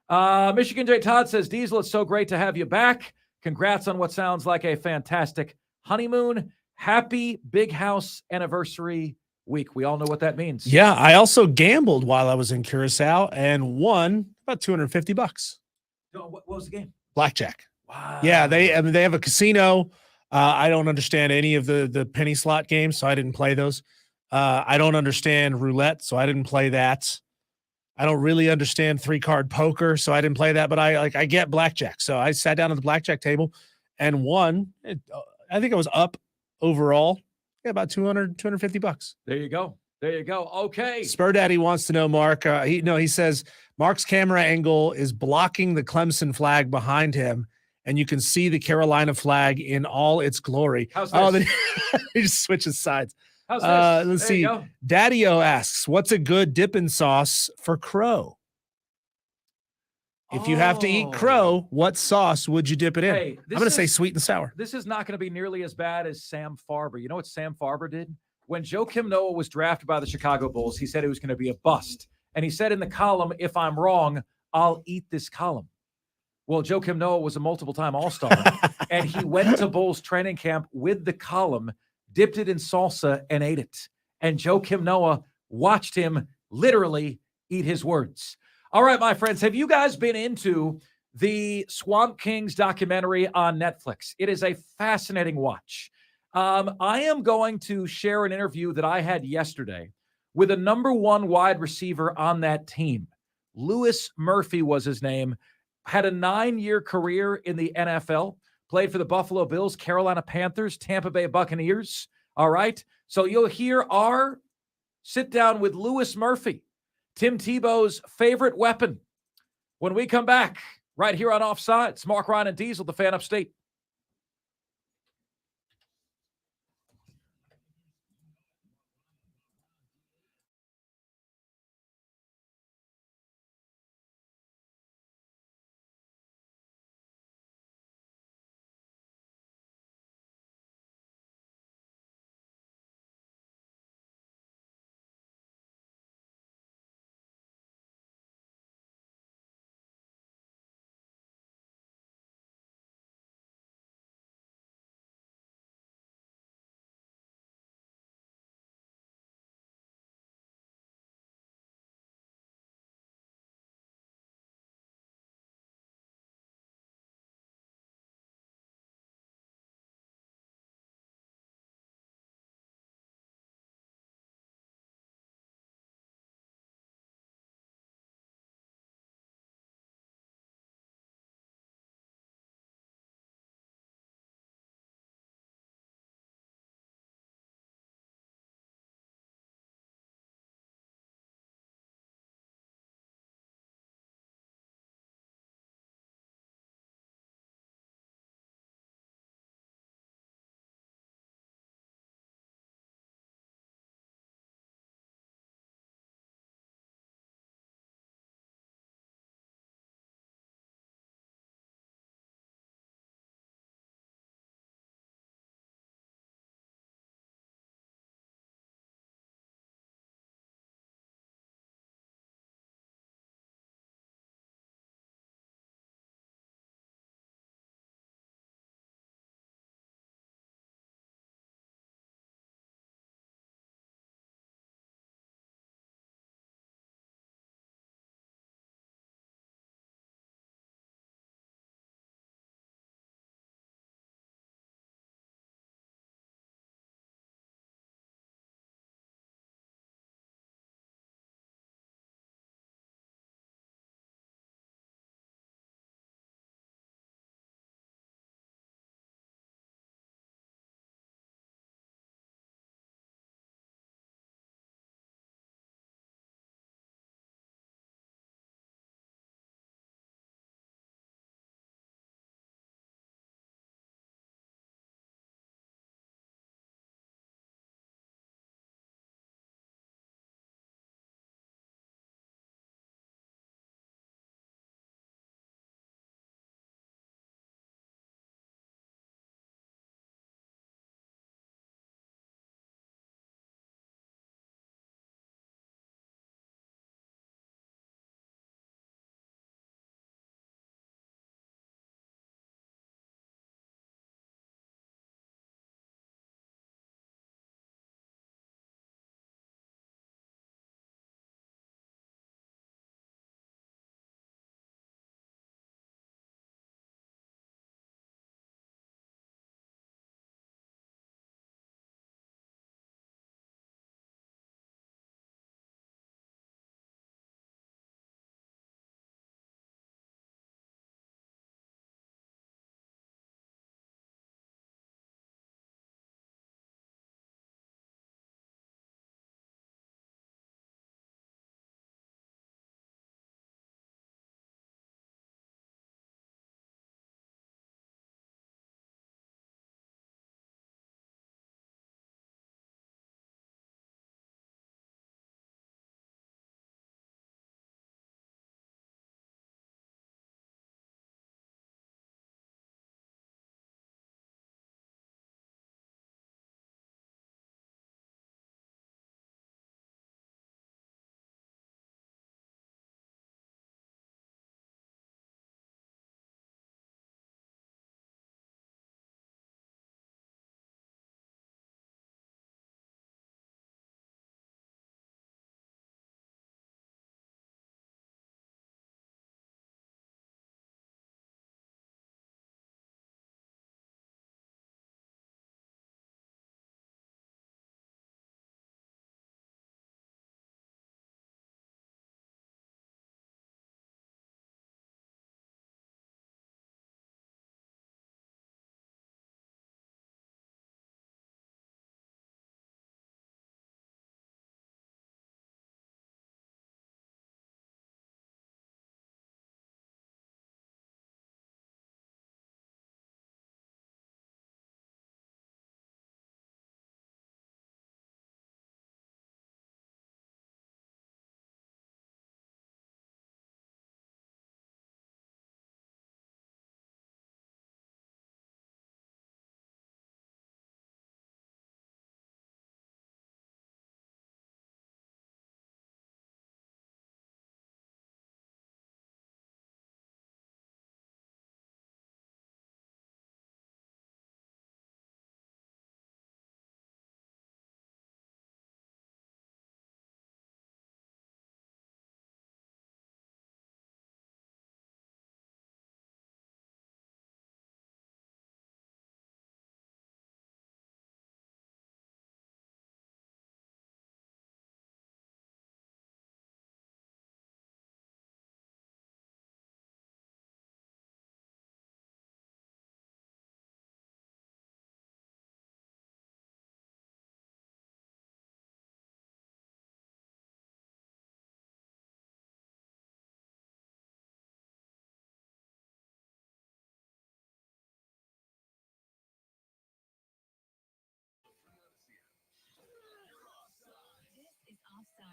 Michigan J. Todd says, Diesel, it's so great to have you back. Congrats on what sounds like a fantastic honeymoon. Happy big house anniversary week. We all know what that means. Yeah, I also gambled while I was in Curacao and won about $250. What was the game? Blackjack. Yeah, Wow. I mean, they have a casino. I don't understand any of the penny slot games, so I didn't play those. I don't understand roulette, so I didn't play that. I don't really understand 3-card poker, so I didn't play that, but I get blackjack. So I sat down at the blackjack table and won. I think I was up overall, yeah, about 250 bucks. There you go. There you go. Okay. Spur Daddy wants to know, Mark. He says Mark's camera angle is blocking the Clemson flag behind him, and you can see the Carolina flag in all its glory. How's Oh, this? then he just switches sides. How's this? Let's There you see. go. Daddy-O asks, what's a good dipping sauce for crow? If you have to eat crow, what sauce would you dip it in? Hey, I'm going to say sweet and sour. This is not going to be nearly as bad as Sam Farber. You know what Sam Farber did? When Joakim Noah was drafted by the Chicago Bulls, he said it was going to be a bust. And he said in the column, if I'm wrong, I'll eat this column. Well, Joakim Noah was a multiple-time All-Star, and he went to Bulls training camp with the column, dipped it in salsa, and ate it. And Joakim Noah watched him literally eat his words. All right, my friends, have you guys been into the Swamp Kings documentary on Netflix? It is a fascinating watch. I am going to share an interview that I had yesterday with a number 1 wide receiver on that team. Louis Murphy was his name. Had a 9-year career in the NFL, played for the Buffalo Bills, Carolina Panthers, Tampa Bay Buccaneers. All right. So you'll hear our sit down with Louis Murphy, Tim Tebow's favorite weapon, when we come back right here on Offsides. Marc, Ryan, and Diesel, the Fan Upstate.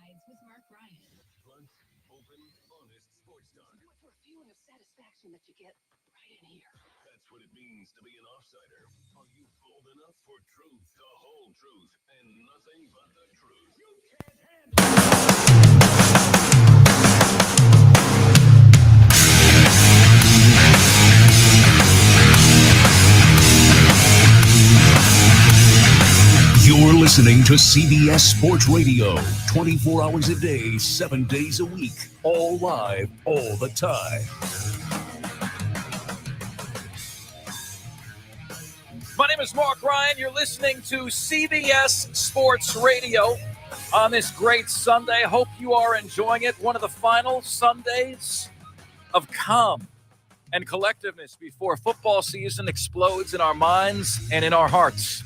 Offsides with Marc Ryan. Blunt, open, honest sports talk. Do it for a feeling of satisfaction that you get right in here. That's what it means to be an offsider. Are you bold enough for truth, the whole truth, and nothing but the truth? You can't handle You're listening to CBS Sports Radio, 24 hours a day, 7 days a week, all live, all the time. My name is Marc Ryan. You're listening to CBS Sports Radio on this great Sunday. Hope you are enjoying it. One of the final Sundays of calm and collectiveness before football season explodes in our minds and in our hearts.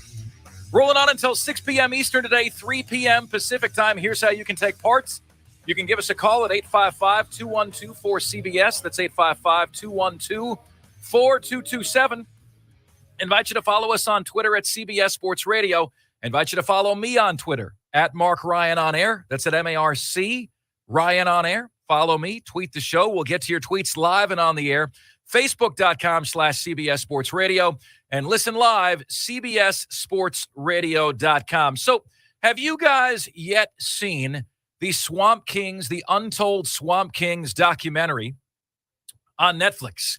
Rolling on until 6 p.m. Eastern today, 3 p.m. Pacific time. Here's how you can take part. You can give us a call at 855-212-4CBS. That's 855-212-4227. Invite you to follow us on Twitter at CBS Sports Radio. Invite you to follow me on Twitter at Marc Ryan On Air. That's at MARC, Ryan On Air. Follow me, tweet the show. We'll get to your tweets live and on the air. Facebook.com/CBS Sports Radio. And listen live, CBSSportsRadio.com. So have you guys yet seen the Swamp Kings, the Untold Swamp Kings documentary on Netflix?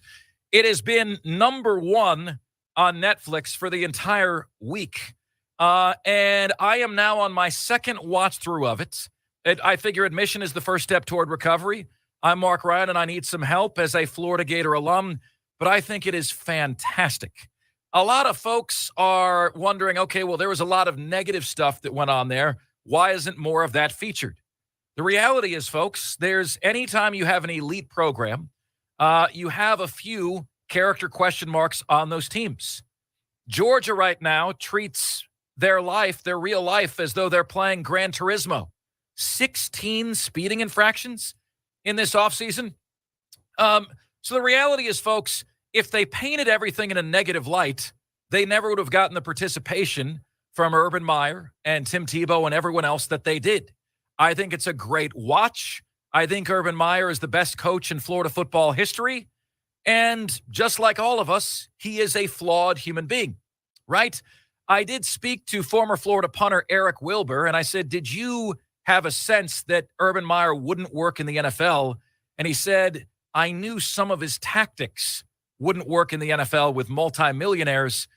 It has been number one on Netflix for the entire week. And I am now on my second watch through of it. I figure admission is the first step toward recovery. I'm Marc Ryan, and I need some help as a Florida Gator alum, but I think it is fantastic. A lot of folks are wondering, okay, well, there was a lot of negative stuff that went on there. Why isn't more of that featured? The reality is, folks, anytime you have an elite program, you have a few character question marks on those teams. Georgia right now treats their real life, as though they're playing Gran Turismo. 16 speeding infractions in this offseason. So the reality is, folks, if they painted everything in a negative light, they never would have gotten the participation from Urban Meyer and Tim Tebow and everyone else that they did. I think it's a great watch. I think Urban Meyer is the best coach in Florida football history. And just like all of us, he is a flawed human being, right? I did speak to former Florida punter Eric Wilbur, and I said, did you have a sense that Urban Meyer wouldn't work in the NFL? And he said, I knew some of his tactics wouldn't work in the NFL with multimillionaires.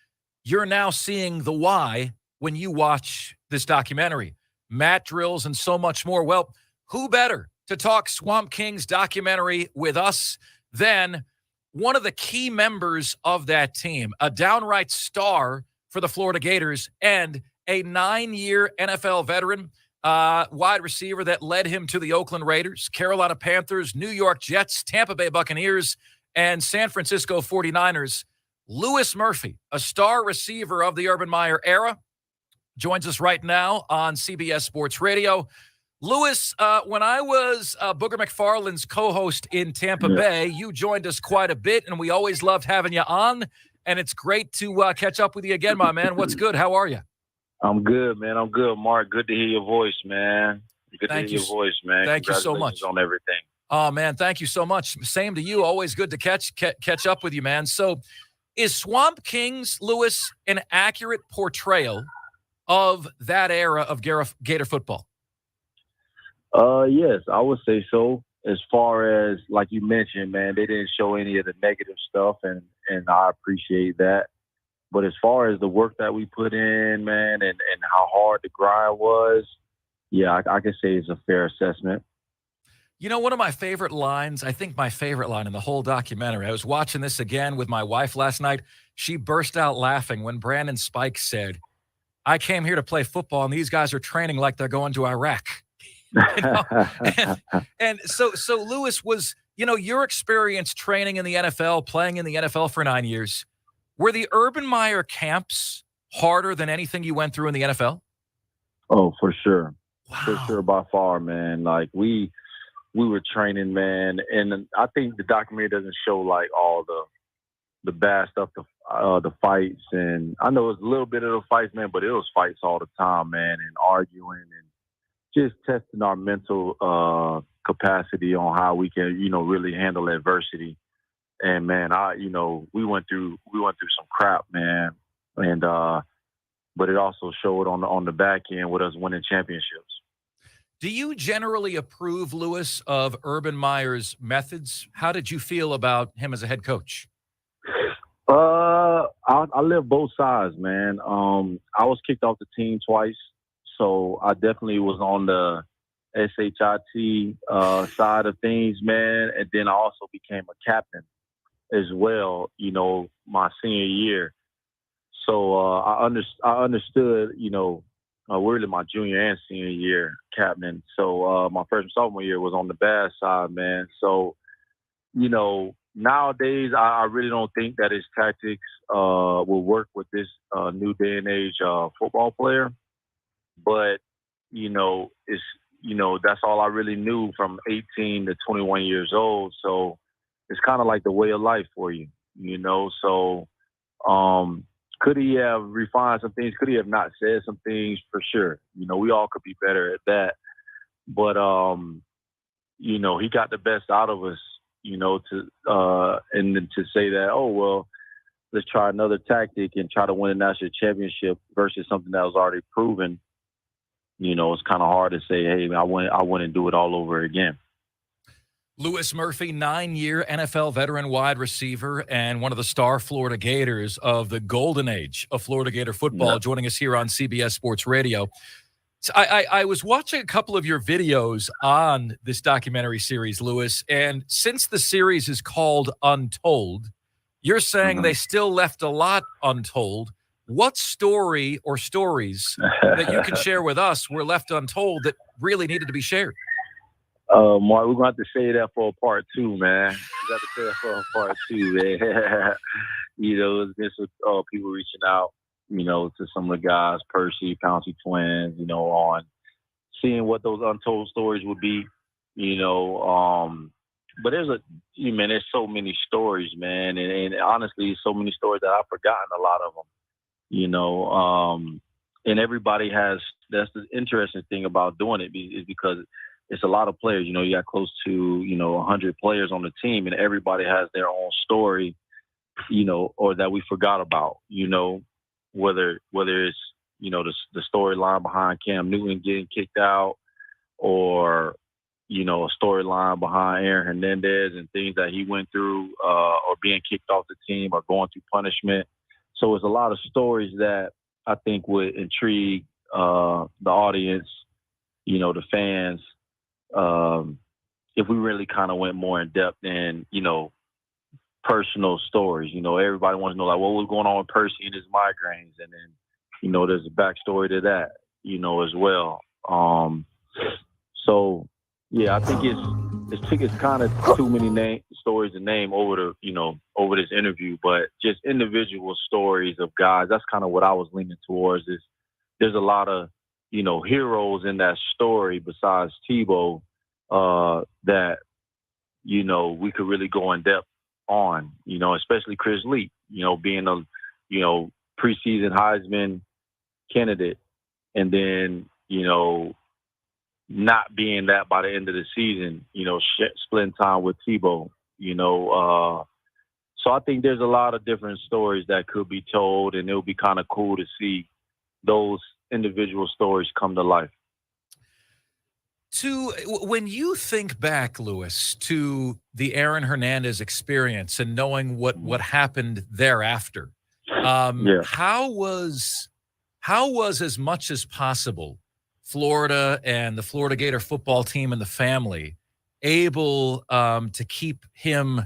You're now seeing the why when you watch this documentary. Mat drills and so much more. Well, who better to talk Swamp Kings documentary with us than one of the key members of that team, a downright star for the Florida Gators and a 9-year NFL veteran, wide receiver that led him to the Oakland Raiders, Carolina Panthers, New York Jets, Tampa Bay Buccaneers, and San Francisco 49ers. Louis Murphy, a star receiver of the Urban Meyer era, joins us right now on CBS Sports Radio. Louis, when I was Booger McFarland's co-host in Tampa Bay, you joined us quite a bit, and we always loved having you on, and it's great to catch up with you again, my man. What's good? How are you? I'm good, man. I'm good, Mark. Good to hear your voice, man. Good to hear your voice, man. Thank you so much. On everything. Oh, man, thank you so much. Same to you. Always good to catch up with you, man. So is Swamp Kings, Louis, an accurate portrayal of that era of Gator football? Yes, I would say so. As far as, like you mentioned, man, they didn't show any of the negative stuff, and I appreciate that. But as far as the work that we put in, man, and how hard the grind was, yeah, I can say it's a fair assessment. You know, one of my favorite lines, I think my favorite line in the whole documentary, I was watching this again with my wife last night. She burst out laughing when Brandon Spike said, I came here to play football, and these guys are training like they're going to Iraq. You know? and so Louis, was, your experience training in the NFL, playing in the NFL for 9 years, were the Urban Meyer camps harder than anything you went through in the NFL? Oh, for sure. Wow. For sure, by far, man. Like, we were training, man, and I think the documentary doesn't show, like, all the bad stuff, the fights, and I know it's a little bit of the fights, man, but it was fights all the time, man, and arguing and just testing our mental capacity on how we can, really handle adversity. And man, we went through some crap, man, and but it also showed on the back end with us winning championships. Do you generally approve, Lewis, of Urban Meyer's methods? How did you feel about him as a head coach? I live both sides, man. I was kicked off the team twice, so I definitely was on the SHIT side of things, man. And then I also became a captain as well, my senior year. So I understood, really my junior and senior year captain. So my freshman sophomore year was on the bad side, man. So, nowadays I really don't think that his tactics will work with this new day and age football player. But, it's that's all I really knew from 18 to 21 years old. So it's kind of like the way of life for you, So could he have refined some things? Could he have not said some things? For sure. We all could be better at that. But, he got the best out of us, and then to say that, oh, well, let's try another tactic and try to win a national championship versus something that was already proven. It's kind of hard to say, hey, man, I want to do it all over again. Louis Murphy, 9-year NFL veteran wide receiver and one of the star Florida Gators of the golden age of Florida Gator football, joining us here on CBS Sports Radio. So I was watching a couple of your videos on this documentary series, Louis, and since the series is called Untold, you're saying they still left a lot untold. What story or stories that you can share with us were left untold that really needed to be shared? Marc, we're going to have to say that for a part two, man. We got to say that for a part two, man. It's been some people reaching out, to some of the guys, Percy, Pouncey Twins, on seeing what those untold stories would be, But there's so many stories, man. And honestly, so many stories that I've forgotten a lot of them, and everybody has, that's the interesting thing about doing it is because it's a lot of players. You got close to, 100 players on the team, and everybody has their own story, or that we forgot about, whether it's, the storyline behind Cam Newton getting kicked out or, a storyline behind Aaron Hernandez and things that he went through or being kicked off the team or going through punishment. So it's a lot of stories that I think would intrigue the audience, the fans, if we really kind of went more in depth in, personal stories. Everybody wants to know, like, what was going on with Percy and his migraines, and then, there's a backstory to that, as well. So yeah, I think it's kind of too many stories to name over this interview, but just individual stories of guys. That's kind of what I was leaning towards. Is there's a lot of heroes in that story besides Tebow that we could really go in depth on, especially Chris Lee, being a preseason Heisman candidate, and then not being that by the end of the season, splitting time with Tebow, so I think there's a lot of different stories that could be told, and it'll be kind of cool to see those individual stories come to life. When you think back, Louis, to the Aaron Hernandez experience and knowing what happened thereafter, how was as much as possible Florida and the Florida Gator football team and the family able to keep him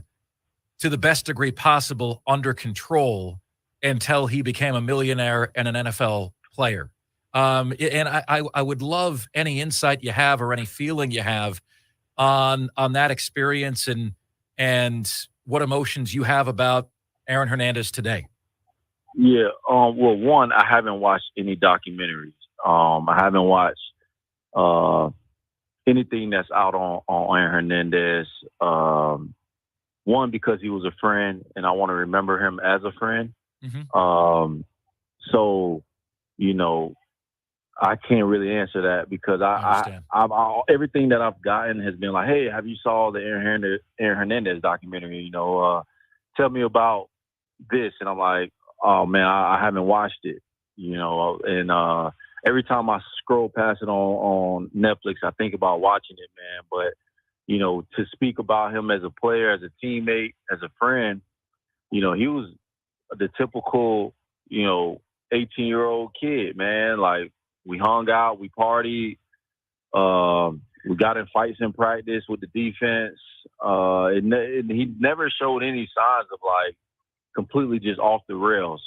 to the best degree possible under control until he became a millionaire and an NFL player? And I would love any insight you have or any feeling you have on that experience and what emotions you have about Aaron Hernandez today. Yeah. Well, one, I haven't watched any documentaries. I haven't watched anything that's out on Aaron Hernandez. One, because he was a friend, and I want to remember him as a friend. Mm-hmm. So, I can't really answer that because understand. everything that I've gotten has been like, hey, have you saw the Aaron Hernandez documentary? Tell me about this. And I'm like, oh man, I haven't watched it, and every time I scroll past it on Netflix, I think about watching it, man. But, to speak about him as a player, as a teammate, as a friend, he was the typical, 18-year-old kid, man. Like, we hung out, we partied, we got in fights in practice with the defense. He never showed any signs of, like, completely just off the rails,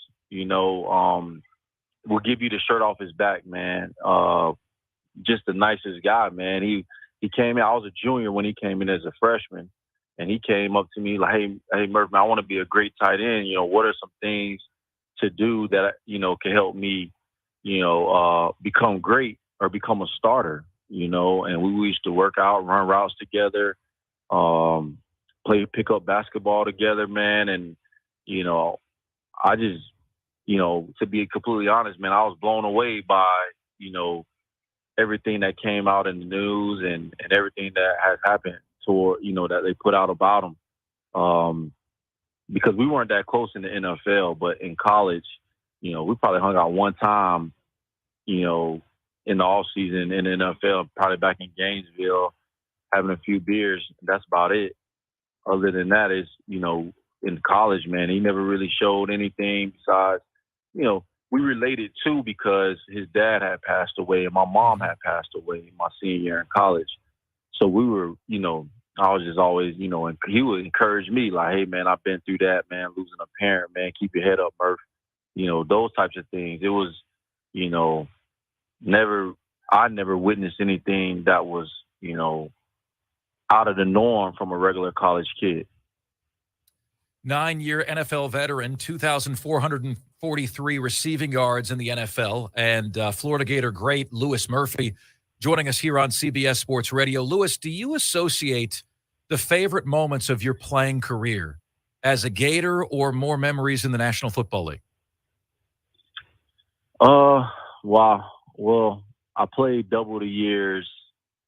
will give you the shirt off his back, man. Just the nicest guy, man. He came in. I was a junior when he came in as a freshman, and he came up to me like, "Hey, Murph, man, I want to be a great tight end. What are some things to do that can help me, become great or become a starter? And we used to work out, run routes together, pick up basketball together, man. And I just, to be completely honest, man, I was blown away by, everything that came out in the news and everything that has happened toward, that they put out about him. Because we weren't that close in the NFL, but in college, we probably hung out one time, in the off season in the NFL, probably back in Gainesville, having a few beers. That's about it. Other than that is, in college, man, he never really showed anything besides, we related too because his dad had passed away and my mom had passed away my senior year in college. So we were, I was just always, and he would encourage me like, hey, man, I've been through that, man, losing a parent, man, keep your head up, Murph. Those types of things. It was, I never witnessed anything that was, out of the norm from a regular college kid. 9-year NFL veteran, 2,443 receiving yards in the NFL, and Florida Gator great Louis Murphy joining us here on CBS Sports Radio. Louis, do you associate the favorite moments of your playing career as a Gator or more memories in the National Football League? Wow. Well, I played double the years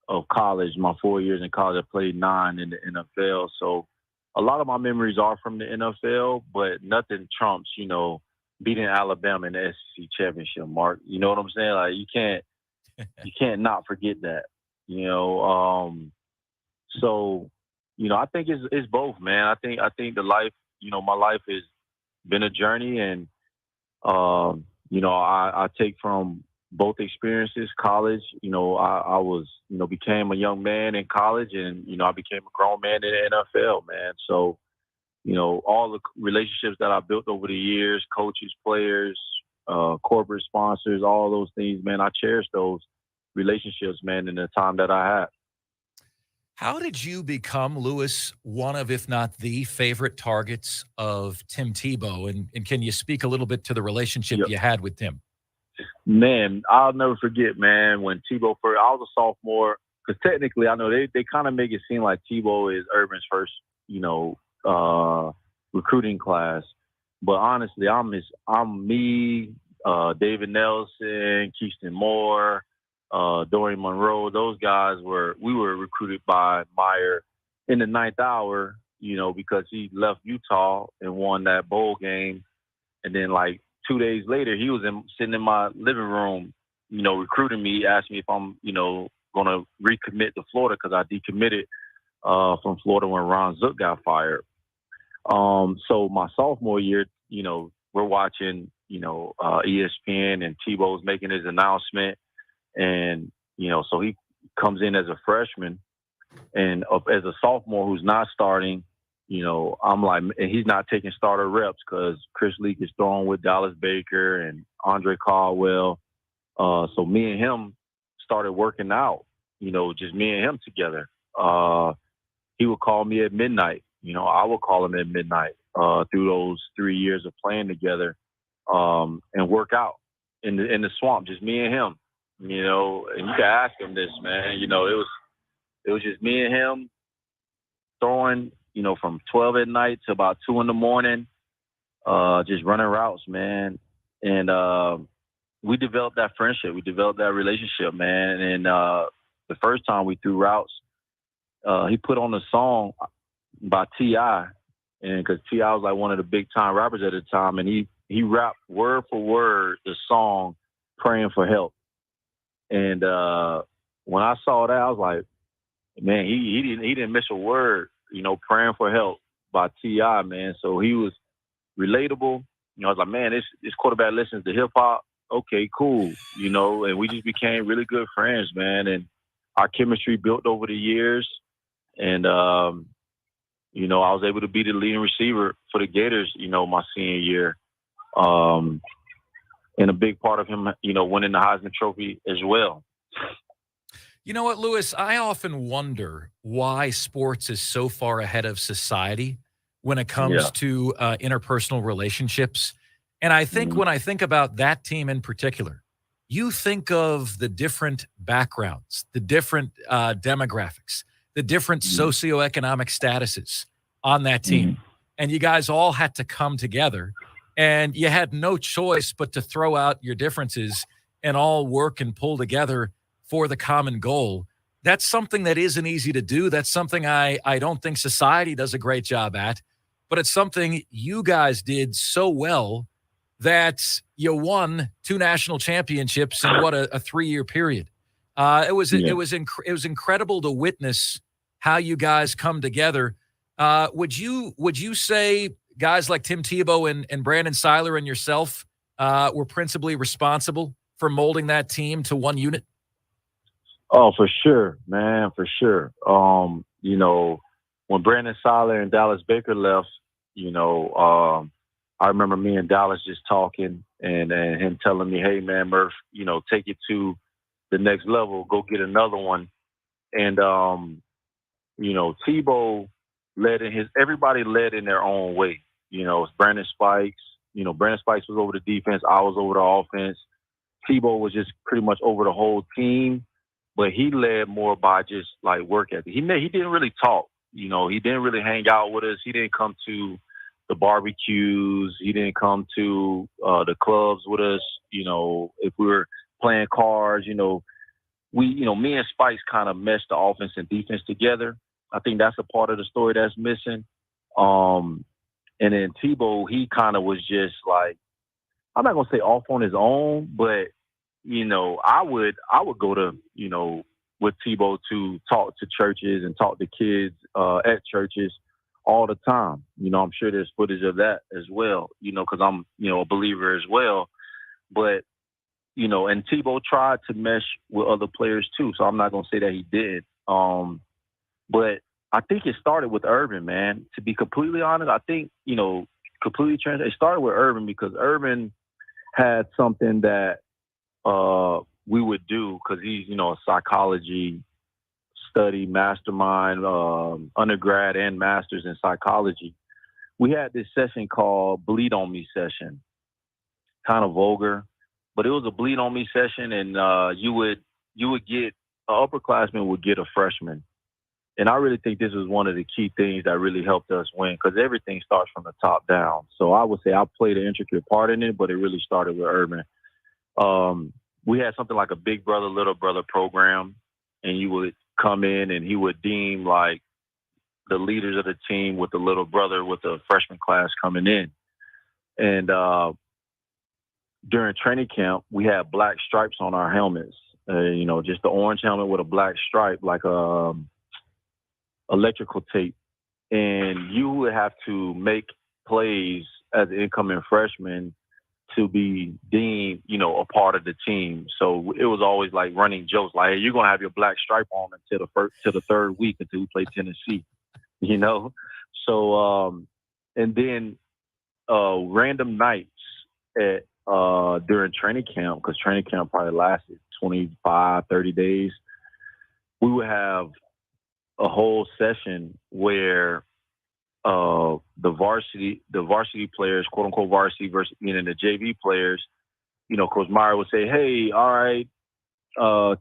of college. My 4 years in college, I played 9 in the NFL. So a lot of my memories are from the NFL, but nothing trumps, beating Alabama in the SEC championship, Mark. You know what I'm saying? Like, you can't not forget that, So, I think it's both, man. I think the life, my life has been a journey, and I take from both experiences. College, I was, became a young man in college, and I became a grown man in the NFL, man. So, all the relationships that I built over the years, coaches, players, corporate sponsors, all those things, man, I cherish those relationships, man, in the time that I had. How did you become, Louis, one of, if not the favorite targets of Tim Tebow? And can you speak a little bit to the relationship you had with Tim? Man, I'll never forget, man, when Tebow first, I was a sophomore, because technically I know they kind of make it seem like Tebow is Urban's first, recruiting class. But honestly, I'm me, David Nelson, Keyston Moore, Dorian Monroe. Those guys we were recruited by Meyer in the 9th hour, because he left Utah and won that bowl game. And then like 2 days later, he was sitting in my living room, recruiting me, asking me if I'm, going to recommit to Florida because I decommitted from Florida when Ron Zook got fired. So my sophomore year, we're watching, ESPN, and Tebow's making his announcement. And, so he comes in as a freshman, and as a sophomore who's not starting, I'm like, and he's not taking starter reps because Chris Leak is throwing with Dallas Baker and Andre Caldwell. So me and him started working out, just me and him together. He would call me at midnight. I would call him at midnight through those 3 years of playing together and work out in the swamp, just me and him, and you can ask him this, man. It was just me and him throwing, from 12 at night to about 2 in the morning, just running routes, man. And, we developed that friendship. We developed that relationship, man. And the first time we threw routes, he put on a song by T.I., and because T.I. was like one of the big time rappers at the time, and he rapped word for word the song "Praying for Help." And when I saw that, I was like, man, he didn't miss a word, "Praying for Help" by T.I., man. So he was relatable. I was like, man, this quarterback listens to hip hop. Okay, cool. And we just became really good friends, man. And our chemistry built over the years. And, I was able to be the leading receiver for the Gators, my senior year. And a big part of him, winning the Heisman Trophy as well. You know what, Lewis? I often wonder why sports is so far ahead of society when it comes to interpersonal relationships. And I think when I think about that team in particular, you think of the different backgrounds, the different demographics, the different socioeconomic statuses on that team. And you guys all had to come together, and you had no choice but to throw out your differences and all work and pull together for the common goal. That's something that isn't easy to do. That's something I don't think society does a great job at, but it's something you guys did so well that you won 2 national championships in what a 3-year period. It was incredible to witness how you guys come together. Would you say guys like Tim Tebow and Brandon Seiler and yourself were principally responsible for molding that team to one unit? Oh, for sure, man, for sure. When Brandon Seiler and Dallas Baker left, I remember me and Dallas just talking and him telling me, hey, man, Murph, take it to the next level, go get another one. And, Tebow everybody led in their own way. It's Brandon Spikes. Brandon Spikes was over the defense. I was over the offense. Tebow was just pretty much over the whole team, but he led more by just like work ethic. He didn't really talk. He didn't really hang out with us. He didn't come to the barbecues. He didn't come to the clubs with us. If we were playing cards, me and Spikes kind of meshed the offense and defense together. I think that's a part of the story that's missing. And then Tebow, he kind of was just like, I'm not gonna say off on his own, but I would go to with Tebow to talk to churches and talk to kids at churches all the time. I'm sure there's footage of that as well. Because I'm a believer as well. But and Tebow tried to mesh with other players too. So I'm not gonna say that he did. But I think it started with Urban, man. To be completely honest, I think completely transparent. It started with Urban because Urban had something that we would do because he's, a psychology study mastermind, undergrad and master's in psychology. We had this session called Bleed on Me session. Kind of vulgar, but it was a bleed on me session, and you would get an upperclassman would get a freshman. And I really think this was one of the key things that really helped us win because everything starts from the top down. So I would say I played an intricate part in it, but it really started with Urban. We had something like a big brother, little brother program, and you would come in and he would deem like the leaders of the team with the little brother with the freshman class coming in. And during training camp, we had black stripes on our helmets, just the orange helmet with a black stripe, like electrical tape. And you would have to make plays as an incoming freshman to be deemed, a part of the team. So it was always like running jokes, like, hey, you're going to have your black stripe on until the third week until we play Tennessee, So, and then random nights during training camp, because training camp probably lasted 25, 30 days, we would have a whole session where the varsity players, quote unquote varsity versus meaning the JV players, Coach Meyer would say, hey, all right,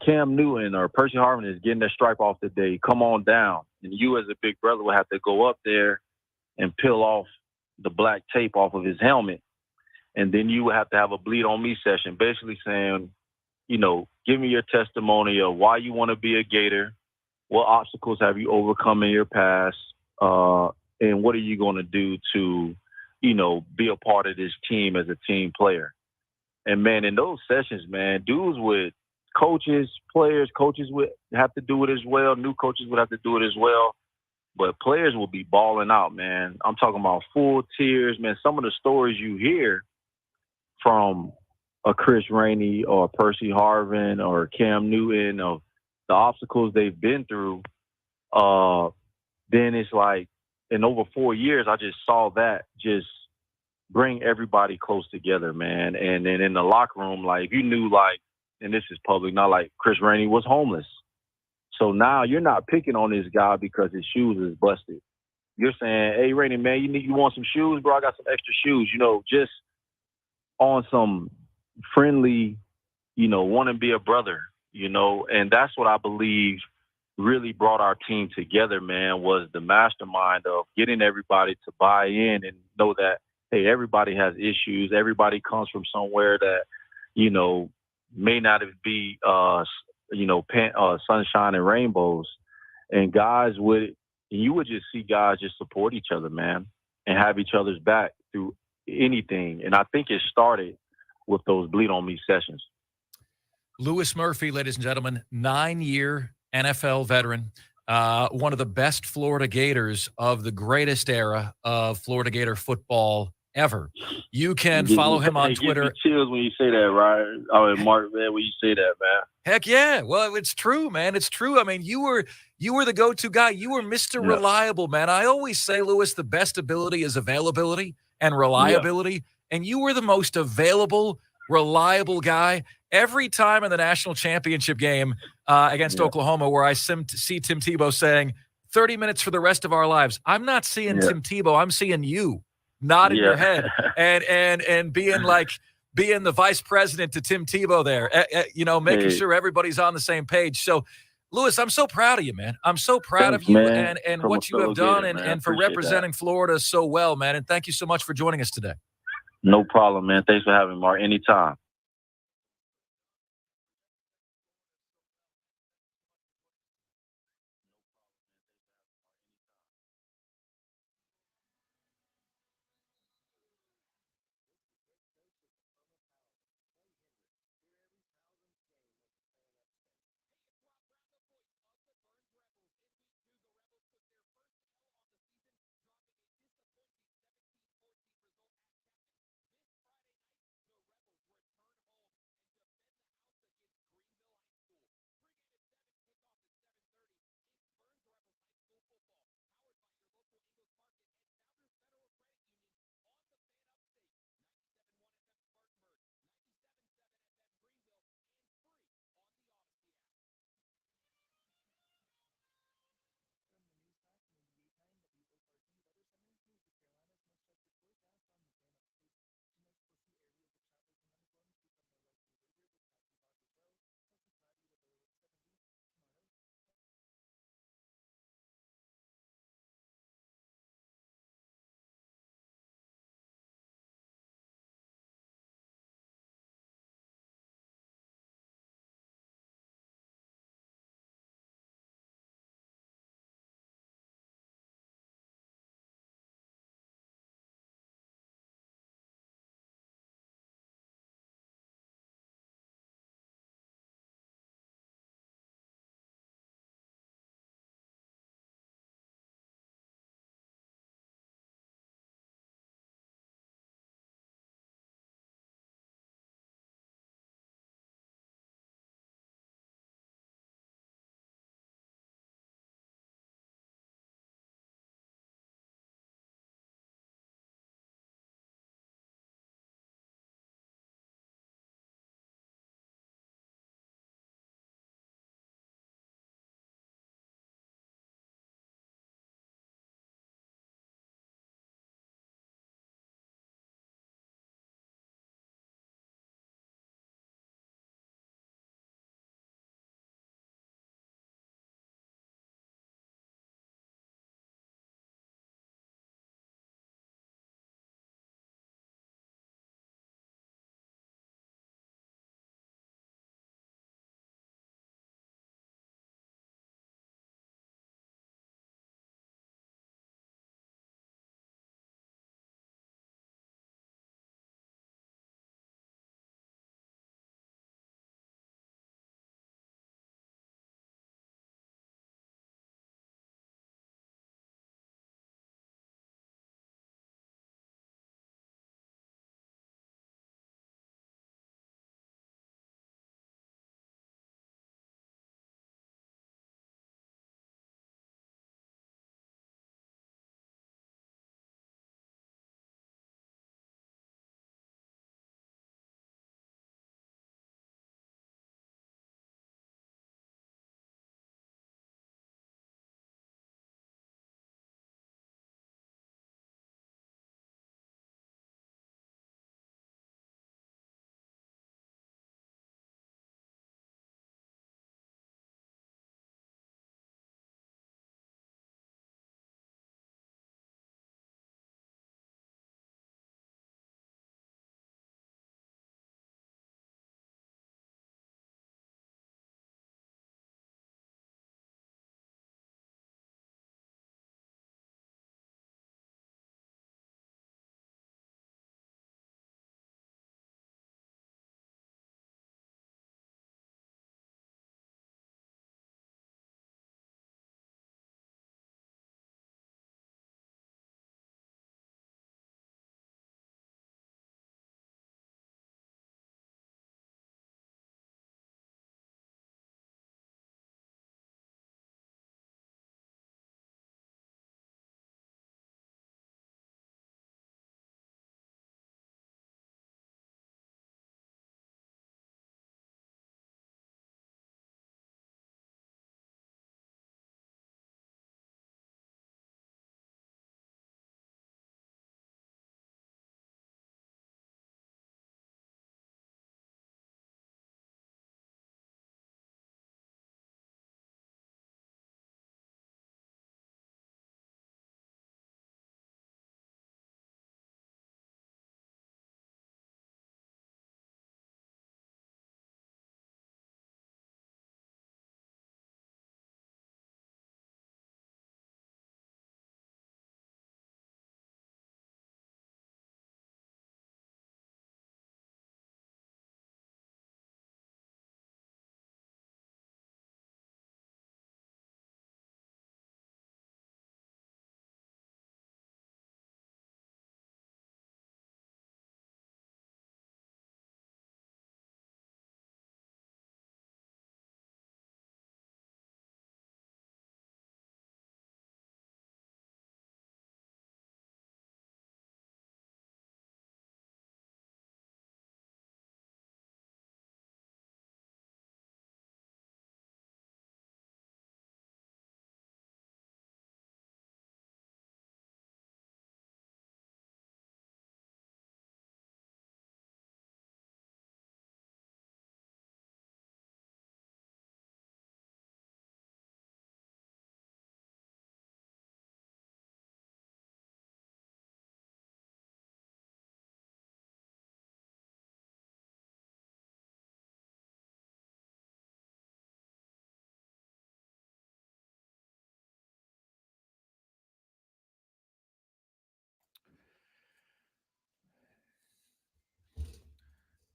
Cam Newton or Percy Harvin is getting their stripe off today. Come on down. And you as a big brother would have to go up there and peel off the black tape off of his helmet. And then you would have to have a bleed on me session, basically saying, give me your testimony of why you want to be a Gator, what obstacles have you overcome in your past, and what are you going to do to, be a part of this team as a team player. And, man, in those sessions, man, dudes with coaches, players, coaches would have to do it as well. New coaches would have to do it as well. But players will be balling out, man. I'm talking about full tears, man. Some of the stories you hear from a Chris Rainey or Percy Harvin or Cam Newton of the obstacles they've been through, then it's like in over 4 years, I just saw that just bring everybody close together, man. And then in the locker room, like you knew, like, and this is public, not like Chris Rainey was homeless. So now you're not picking on this guy because his shoes is busted. You're saying, hey, Rainey, man, you want some shoes, bro? I got some extra shoes, just on some friendly, want to be a brother, and that's what I believe really brought our team together, man, was the mastermind of getting everybody to buy in and know that, hey, everybody has issues. Everybody comes from somewhere that, may not be, sunshine and rainbows. And you would just see guys just support each other, man, and have each other's back through anything. And I think it started with those bleed on me sessions. Louis Murphy, ladies and gentlemen, 9-year NFL veteran, one of the best Florida Gators of the greatest era of Florida Gator football ever. You can follow him on Twitter. Give me chills when you say that, right? I mean, Mark, man, when you say that, man. Heck yeah. Well, it's true, man. It's true. I mean, you were the go-to guy. You were Mr. Reliable, man. I always say, Louis, the best ability is availability and reliability. Yeah. And you were the most available, reliable guy. Every time in the national championship game against Oklahoma where I see Tim Tebow saying 30 minutes for the rest of our lives, I'm not seeing Tim Tebow. I'm seeing you. Not in your head, and being the vice president to Tim Tebow there, making sure everybody's on the same page. So, Louis, I'm so proud of you, man. I'm so proud of you and what you have done and for representing Florida so well, man. And thank you so much for joining us today. No problem, man. Thanks for having me, Mark. Anytime.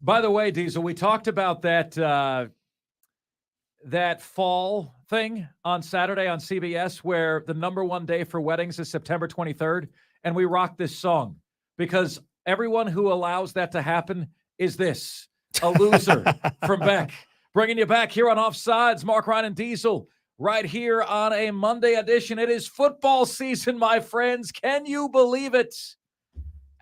By the way, Diesel, we talked about that fall thing on Saturday on CBS where the number one day for weddings is September 23rd, and we rocked this song because everyone who allows that to happen is this, a loser from Beck. Bringing you back here on Offsides, Marc, Ryan, and Diesel, right here on a Monday edition. It is football season, my friends. Can you believe it?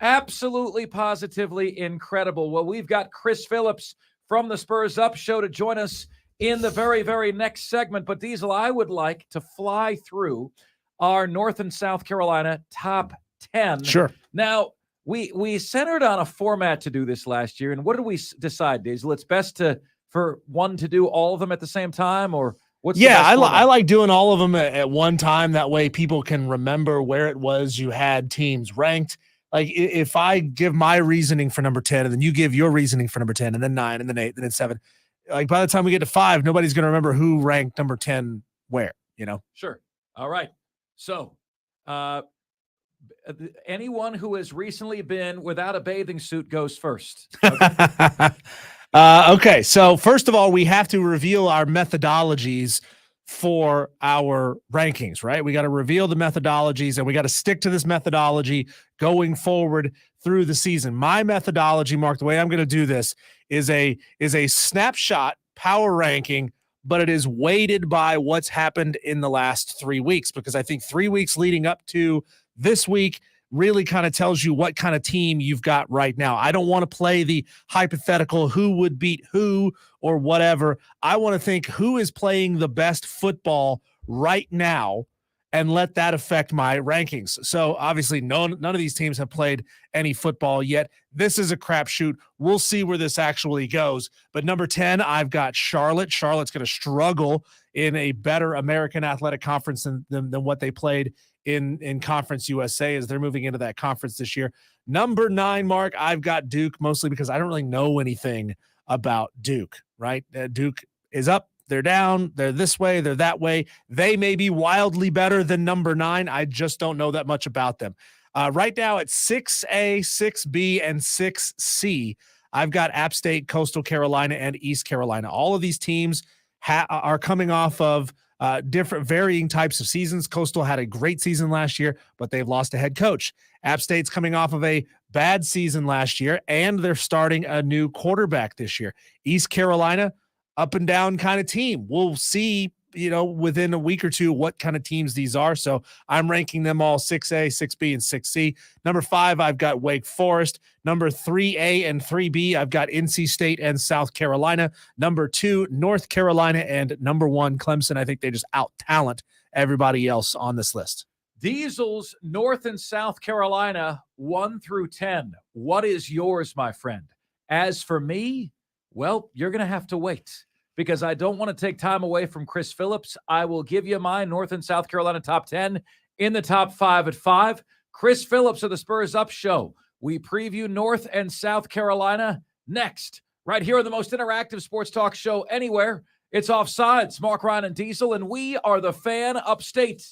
Absolutely, positively incredible. Well, we've got Chris Phillips from the Spurs Up Show to join us in the very, very next segment. But Diesel, I would like to fly through our North and South Carolina top 10. Sure. Now, we centered on a format to do this last year. And what did we decide, Diesel? It's best for one to do all of them at the same time, or what's the best format? I like doing all of them at one time. That way people can remember where it was you had teams ranked. Like if I give my reasoning for number 10 and then you give your reasoning for number 10 and then 9 and then 8 and then 7, like by the time we get to 5, nobody's going to remember who ranked number 10 where, you know? Sure. All right. So anyone who has recently been without a bathing suit goes first. Okay. Okay. So first of all, we have to reveal our methodologies for our rankings, right? We got to reveal the methodologies and we got to stick to this methodology going forward through the season. My methodology, Mark, the way I'm going to do this is a snapshot power ranking, but it is weighted by what's happened in the last 3 weeks, because I think 3 weeks leading up to this week really kind of tells you what kind of team you've got right now. I don't want to play the hypothetical who would beat who or whatever. I want to think who is playing the best football right now and let that affect my rankings. So obviously none of these teams have played any football yet. This is a crapshoot. We'll see where this actually goes. But number 10, I've got Charlotte. Charlotte's going to struggle in a better American Athletic Conference than what they played in Conference USA as they're moving into that conference this year. Number 9, Mark, I've got Duke, mostly because I don't really know anything about Duke, right? Duke is up, they're down, they're this way, they're that way. They may be wildly better than number 9. I just don't know that much about them. Right now at 6A, 6B, and 6C, I've got App State, Coastal Carolina, and East Carolina. All of these teams are coming off of different varying types of seasons. Coastal had a great season last year, but they've lost a head coach. App State's coming off of a bad season last year, and they're starting a new quarterback this year. East Carolina, up and down kind of team. We'll see, within a week or two what kind of teams these are. So I'm ranking them all 6A, 6B, and 6C. Number 5, I've got Wake Forest. Number 3A and 3B, I've got NC State and South Carolina. Number 2, North Carolina. And number 1, Clemson. I think they just out-talent everybody else on this list. Diesel's North and South Carolina, 1 through 10. What is yours, my friend? As for me, well, you're going to have to wait, because I don't want to take time away from Chris Phillips. I will give you my North and South Carolina top 10 in the top 5 at 5. Chris Phillips of the Spurs Up Show. We preview North and South Carolina next, right here on the most interactive sports talk show anywhere. It's Offsides, Marc, Ryan, and Diesel, and we are the Fan Upstate.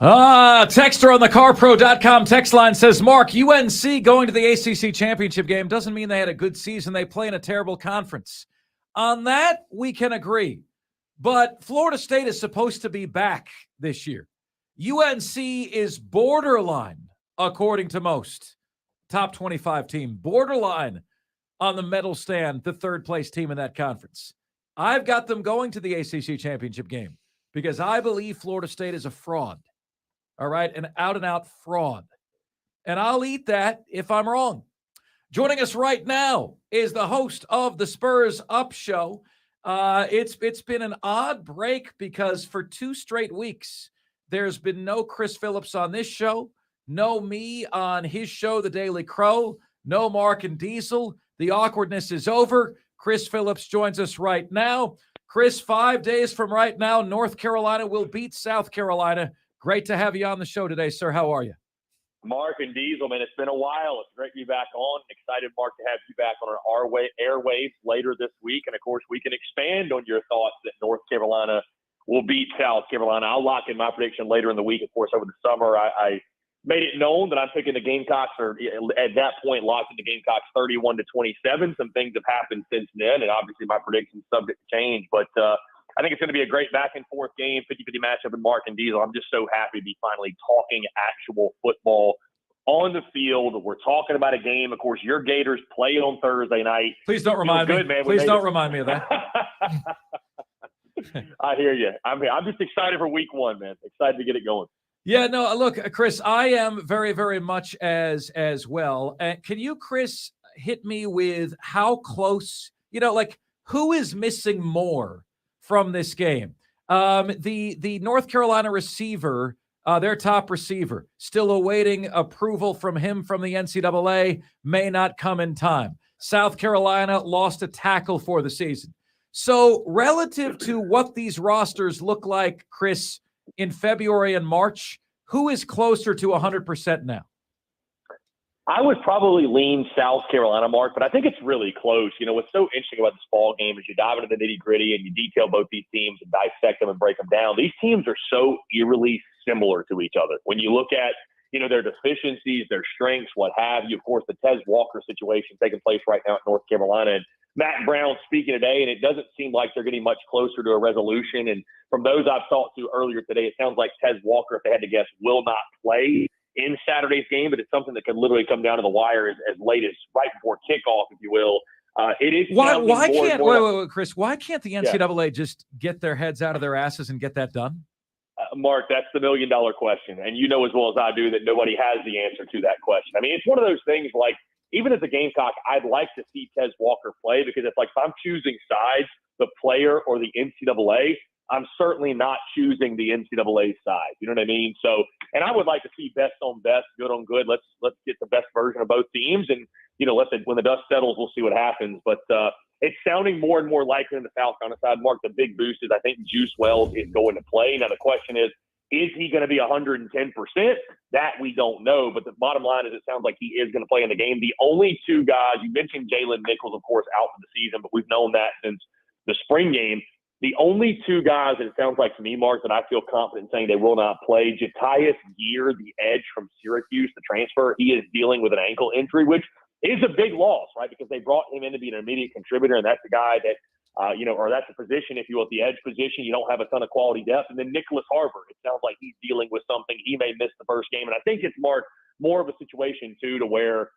Texter on the carpro.com text line says, Mark, UNC going to the ACC championship game doesn't mean they had a good season. They play in a terrible conference. On that, we can agree. But Florida State is supposed to be back this year. UNC is borderline, according to most. Top 25 team, borderline on the medal stand, the third-place team in that conference. I've got them going to the ACC championship game because I believe Florida State is a fraud. All right, an out-and-out fraud. And I'll eat that if I'm wrong. Joining us right now is the host of the Spurs Up Show. It's been an odd break because for 2 straight weeks, there's been no Chris Phillips on this show, no me on his show, The Daily Crow, no Mark and Diesel. The awkwardness is over. Chris Phillips joins us right now. Chris, 5 days from right now, North Carolina will beat South Carolina. Great to have you on the show today, sir. How are you? Mark and Diesel, man, it's been a while. It's great to be back on. Excited, Mark, to have you back on our airwaves later this week. And, of course, we can expand on your thoughts that North Carolina will beat South Carolina. I'll lock in my prediction later in the week. Of course, over the summer, I made it known that I'm picking the Gamecocks, or at that point locked in the Gamecocks 31-27. Some things have happened since then, and obviously my prediction's subject to change. But I think it's going to be a great back-and-forth game, 50-50 matchup with Mark and Diesel. I'm just so happy to be finally talking actual football on the field. We're talking about a game. Of course, your Gators play on Thursday night. Please don't remind me. Man. Please don't remind me of that. I hear you. I'm just excited for week 1, man. Excited to get it going. Yeah, no, look, Chris, I am very, very much as well. Can you, Chris, hit me with how close, like who is missing more from this game? The North Carolina receiver, their top receiver, still awaiting approval from him from the NCAA, may not come in time. South Carolina lost a tackle for the season. So relative to what these rosters look like, Chris, in February and March, who is closer to 100% now? I would probably lean South Carolina, Mark, but I think it's really close. What's so interesting about this ball game is you dive into the nitty-gritty and you detail both these teams and dissect them and break them down. These teams are so eerily similar to each other. When you look at, their deficiencies, their strengths, what have you. Of course, the Tez Walker situation taking place right now at North Carolina. And Matt Brown speaking today, and it doesn't seem like they're getting much closer to a resolution. And from those I've talked to earlier today, it sounds like Tez Walker, if they had to guess, will not play in Saturday's game, but it's something that could literally come down to the wire as late as right before kickoff, if you will. It is why can't wait, Chris? Why can't the NCAA just get their heads out of their asses and get that done? Mark, that's the $1 million question, and you know as well as I do that nobody has the answer to that question. I mean, it's one of those things like, even as a Gamecock, I'd like to see Tez Walker play because if I'm choosing sides, the player or the NCAA, I'm certainly not choosing the NCAA side. You know what I mean? So, and I would like to see best on best, good on good. Let's get the best version of both teams, and when the dust settles, we'll see what happens. But it's sounding more and more likely on the South Carolina side. Mark, the big boost is I think Juice Wells is going to play. Now the question is he going to be 110%? That we don't know. But the bottom line is it sounds like he is going to play in the game. The only 2 guys, you mentioned Jalen Nichols, of course, out for the season, but we've known that since the spring game. The only 2 guys, it sounds like to me, Mark, that I feel confident saying they will not play, Jatius Gear, the edge from Syracuse, the transfer, he is dealing with an ankle injury, which is a big loss, right? Because they brought him in to be an immediate contributor, and that's the guy that, or that's the position, if you will, at the edge position. You don't have a ton of quality depth. And then Nicholas Harbor, it sounds like he's dealing with something. He may miss the first game. And I think it's, Mark, more of a situation, too, to where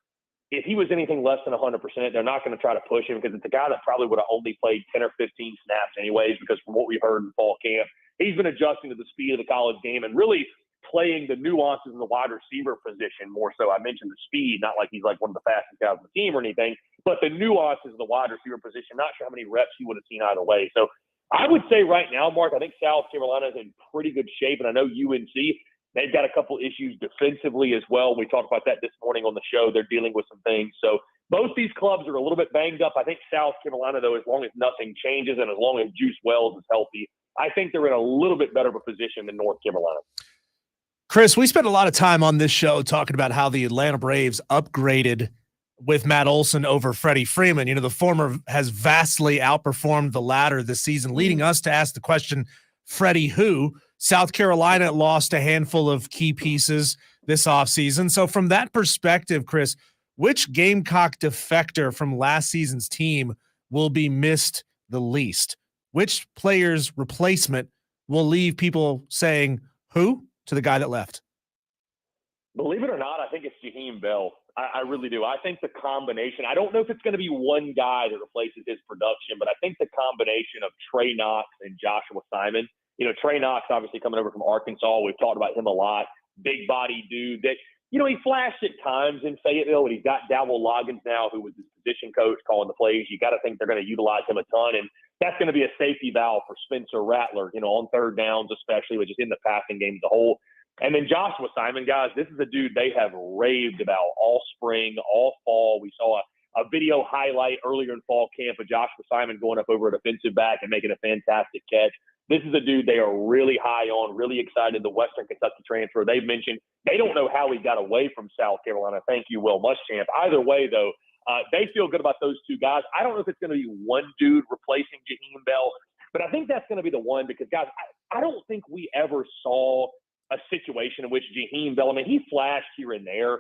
if he was anything less than 100%, they're not going to try to push him because it's a guy that probably would have only played 10 or 15 snaps anyways, because from what we've heard in fall camp, he's been adjusting to the speed of the college game and really playing the nuances of the wide receiver position more so. I mentioned the speed, not like he's like one of the fastest guys on the team or anything, but the nuances of the wide receiver position. Not sure how many reps he would have seen either way. So I would say right now, Mark, I think South Carolina is in pretty good shape, and I know UNC, they've got a couple issues defensively as well. We talked about that this morning on the show. They're dealing with some things. So both these clubs are a little bit banged up. I think South Carolina, though, as long as nothing changes and as long as Juice Wells is healthy, I think they're in a little bit better of a position than North Carolina. Chris, we spent a lot of time on this show talking about how the Atlanta Braves upgraded with Matt Olson over Freddie Freeman. The former has vastly outperformed the latter this season, leading us to ask the question, Freddie who? South Carolina lost a handful of key pieces this offseason. So from that perspective, Chris, which Gamecock defector from last season's team will be missed the least? Which player's replacement will leave people saying, who, to the guy that left? Believe it or not, I think it's Jaheim Bell. I really do. I think the combination, I don't know if it's going to be one guy that replaces his production, but I think the combination of Trey Knox and Joshua Simon, Trey Knox obviously coming over from Arkansas. We've talked about him a lot. Big body dude that, he flashed at times in Fayetteville, and he's got Dowell Loggins now, who was his position coach calling the plays. You got to think they're going to utilize him a ton, and that's going to be a safety valve for Spencer Rattler, on third downs especially, but just in the passing game as a whole. And then Joshua Simon, guys, this is a dude they have raved about all spring, all fall. We saw a video highlight earlier in fall camp of Joshua Simon going up over a defensive back and making a fantastic catch. This is a dude they are really high on, really excited, the Western Kentucky transfer. They've mentioned they don't know how he got away from South Carolina. Thank you, Will Muschamp. Either way, though, they feel good about those two guys. I don't know if it's going to be one dude replacing Jaheim Bell, but I think that's going to be the one because, guys, I don't think we ever saw a situation in which Jaheim Bell, he flashed here and there,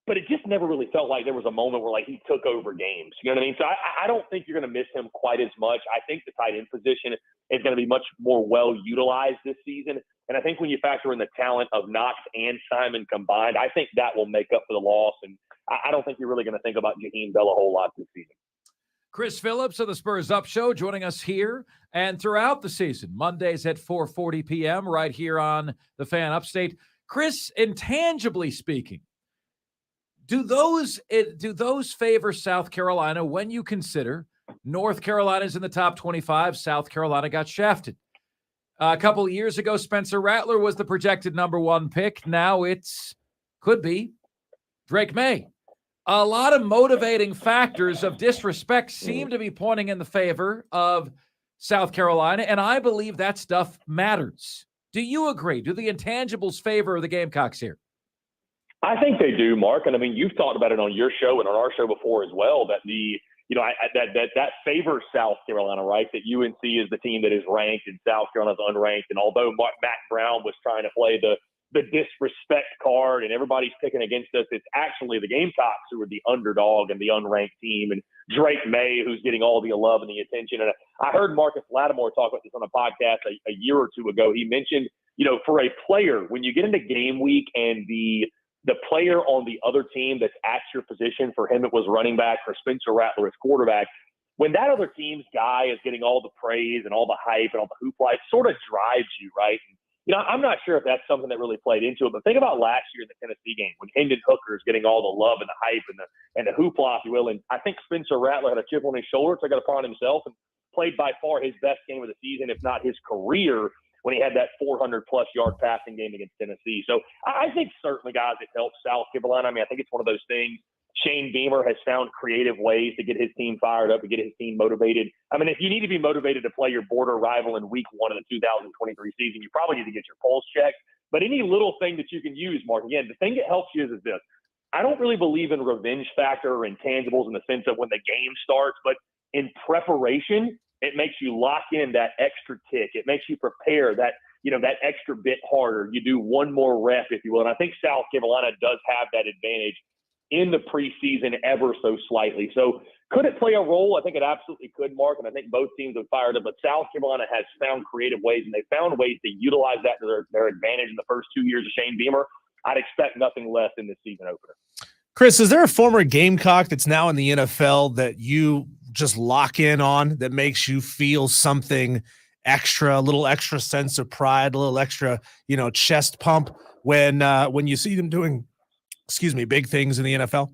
but it just never really felt like there was a moment where, he took over games. You know what I mean? So I don't think you're going to miss him quite as much. I think the tight end position is going to be much more well utilized this season. And I think when you factor in the talent of Knox and Simon combined, I think that will make up for the loss. And I don't think you're really going to think about Jaheim Bell a whole lot this season. Chris Phillips of the Spurs Up Show joining us here and throughout the season, Mondays at 4:40 p.m. right here on the Fan Upstate. Chris, intangibly speaking, do those favor South Carolina when you consider North Carolina's in the top 25, South Carolina got shafted? A couple of years ago, Spencer Rattler was the projected number one pick. Now could be Drake May. A lot of motivating factors of disrespect seem to be pointing in the favor of South Carolina, and I believe that stuff matters. Do you agree? Do the intangibles favor the Gamecocks here? I think they do, Mark. And you've talked about it on your show and on our show before as well, that that favors South Carolina, right? That UNC is the team that is ranked and South Carolina's unranked. And although Matt Brown was trying to play the disrespect card and everybody's picking against us, it's actually the Gamecocks who are the underdog and the unranked team, and Drake May who's getting all the love and the attention. And I heard Marcus Lattimore talk about this on a podcast a year or two ago. He mentioned, for a player, when you get into game week and the player on the other team that's at your position, for him it was running back, for Spencer Rattler as quarterback, when that other team's guy is getting all the praise and all the hype and all the hoopla, it sort of drives you, right? I'm not sure if that's something that really played into it, but think about last year in the Tennessee game when Hendon Hooker is getting all the love and the hype and the hoopla, if you will. And I think Spencer Rattler had a chip on his shoulder, took it upon himself, and played by far his best game of the season, if not his career, when he had that 400-plus yard passing game against Tennessee. So I think certainly, guys, it helps South Carolina. I think it's one of those things. Shane Beamer has found creative ways to get his team fired up, to get his team motivated. If you need to be motivated to play your border rival in week one of the 2023 season, you probably need to get your pulse checked. But any little thing that you can use, Mark, again, the thing that helps you is this. I don't really believe in revenge factor or intangibles in the sense of when the game starts, but in preparation, it makes you lock in that extra tick. It makes you prepare that extra bit harder. You do one more rep, if you will. And I think South Carolina does have that advantage in the preseason ever so slightly. So could it play a role? I think it absolutely could, Mark, and I think both teams have fired it. But South Carolina has found creative ways, and they found ways to utilize that to their advantage in the first 2 years of Shane Beamer. I'd expect nothing less in this season opener. Chris, is there a former Gamecock that's now in the NFL that you just lock in on that makes you feel something extra, a little extra sense of pride, a little extra, chest pump when you see them doing big things in the NFL?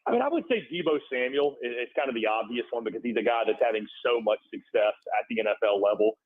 I would say Deebo Samuel is kind of the obvious one because he's a guy that's having so much success at the NFL level.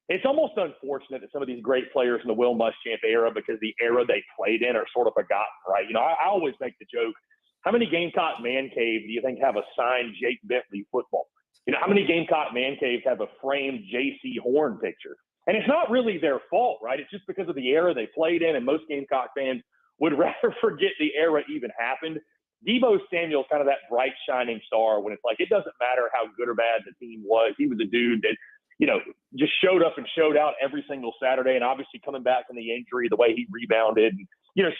It's almost unfortunate that some of these great players in the Will Muschamp era, because the era they played in, are sort of forgotten, right? I always make the joke, how many Gamecock man caves do you think have a signed Jake Bentley football? How many Gamecock man caves have a framed J.C. Horn picture? And it's not really their fault, right? It's just because of the era they played in, and most Gamecock fans would rather forget the era even happened. Deebo Samuel's kind of that bright, shining star when it's like it doesn't matter how good or bad the team was. He was a dude that just showed up and showed out every single Saturday. And obviously coming back from the injury, the way he rebounded, and,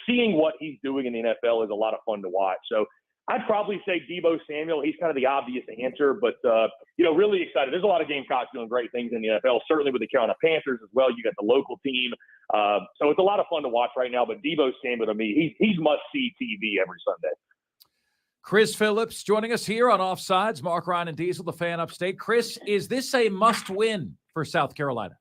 seeing what he's doing in the NFL is a lot of fun to watch. So I'd probably say Deebo Samuel. He's kind of the obvious answer, but, really excited. There's a lot of Gamecocks doing great things in the NFL, certainly with the Carolina Panthers as well. You got the local team. So it's a lot of fun to watch right now, but Deebo Samuel, to me, he's must-see TV every Sunday. Chris Phillips joining us here on Offsides. Marc, Ryan, and Diesel, the fan upstate. Chris, is this a must-win for South Carolina?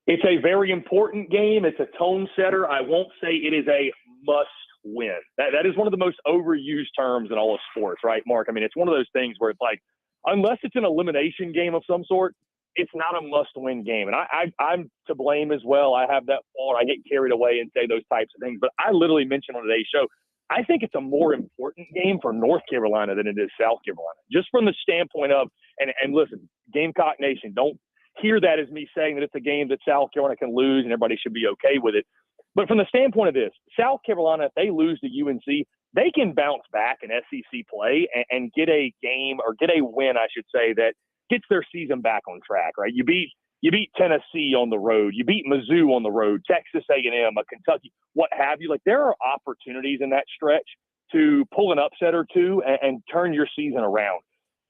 It's a very important game. It's a tone setter. I won't say it is a must-win. That is one of the most overused terms in all of sports, right, Mark? I mean, it's one of those things where it's like, unless it's an elimination game of some sort, it's not a must-win game. And I'm to blame as well. I have that fault. I get carried away and say those types of things. But I literally mentioned on today's show, I think it's a more important game for North Carolina than it is South Carolina, just from the standpoint of, and listen, Gamecock Nation, don't hear that as me saying that it's a game that South Carolina can lose and everybody should be okay with it. But from the standpoint of this, South Carolina, if they lose to UNC, they can bounce back in SEC play and get a game, or get a win, I should say, that gets their season back on track, right? You beat Tennessee on the road. You beat Mizzou on the road, Texas A&M, Kentucky, what have you. Like, there are opportunities in that stretch to pull an upset or two and turn your season around.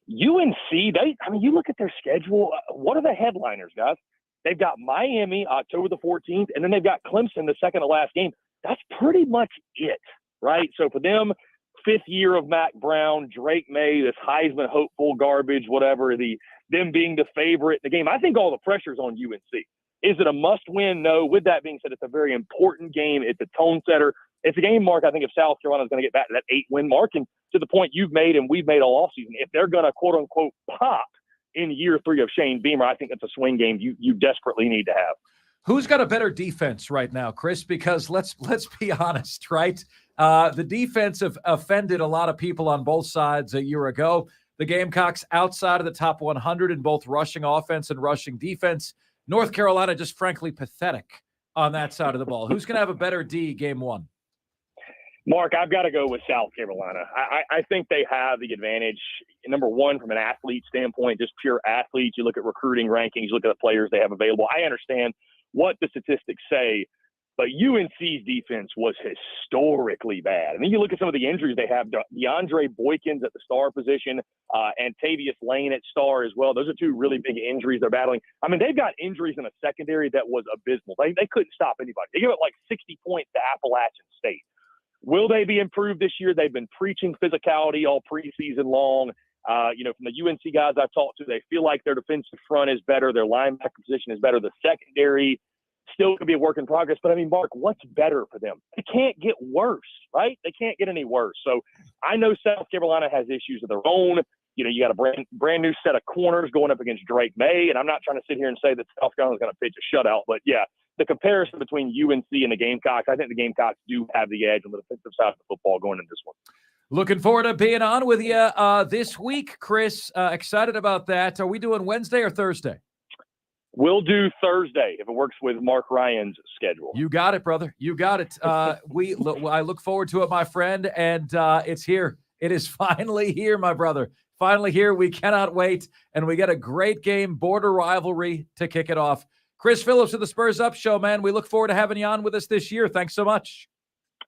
UNC, you look at their schedule. What are the headliners, guys? They've got Miami October the 14th, and then they've got Clemson the second to last game. That's pretty much it, right? So for them, fifth year of Mac Brown, Drake May, this Heisman hopeful garbage, whatever, them being the favorite in the game, I think all the pressure's on UNC. Is it a must-win? No. With that being said, it's a very important game. It's a tone setter. It's a game, Mark, I think if South Carolina is going to get back to that 8-win mark, and to the point you've made and we've made all offseason, if they're going to, quote-unquote, pop in year 3 of Shane Beamer, I think it's a swing game you desperately need to have. Who's got a better defense right now, Chris? Because let's be honest, right? The defense have offended a lot of people on both sides a year ago. The Gamecocks outside of the top 100 in both rushing offense and rushing defense. North Carolina just frankly pathetic on that side of the ball. Who's going to have a better D game 1? Mark, I've got to go with South Carolina. I think they have the advantage, number one, from an athlete standpoint, just pure athletes. You look at recruiting rankings, you look at the players they have available. I understand what the statistics say, but UNC's defense was historically bad. I mean, you look at some of the injuries they have, DeAndre Boykins at the star position, and Tavius Lane at star as well. Those are two really big injuries they're battling. I mean, they've got injuries in a secondary that was abysmal. They couldn't stop anybody. They gave up like 60 points to Appalachian State. Will they be improved this year? They've been preaching physicality all preseason long. From the UNC guys I've talked to, they feel like their defensive front is better. Their linebacker position is better. The secondary still could be a work in progress. But, I mean, Mark, what's better for them? It can't get worse, right? They can't get any worse. So I know South Carolina has issues of their own. You got a brand new set of corners going up against Drake May. And I'm not trying to sit here and say that South Carolina's going to pitch a shutout. But, yeah, the comparison between UNC and the Gamecocks, I think the Gamecocks do have the edge on the defensive side of the football going into this one. Looking forward to being on with you this week, Chris. Excited about that. Are we doing Wednesday or Thursday? We'll do Thursday if it works with Mark Ryan's schedule. You got it, brother. You got it. I look forward to it, my friend, and it's here. It is finally here, my brother. Finally here. We cannot wait, and we get a great game, border rivalry to kick it off. Chris Phillips of the Spurs Up Show, man. We look forward to having you on with us this year. Thanks so much.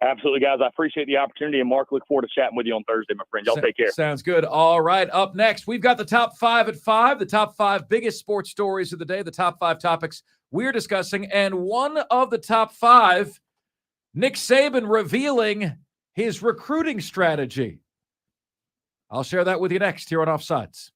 Absolutely, guys. I appreciate the opportunity. And, Mark, look forward to chatting with you on Thursday, my friend. Y'all take care. Sounds good. All right. Up next, we've got the top 5 at 5, the top 5 biggest sports stories of the day, the top 5 topics we're discussing. And one of the top 5, Nick Saban revealing his recruiting strategy. I'll share that with you next here on Offsides.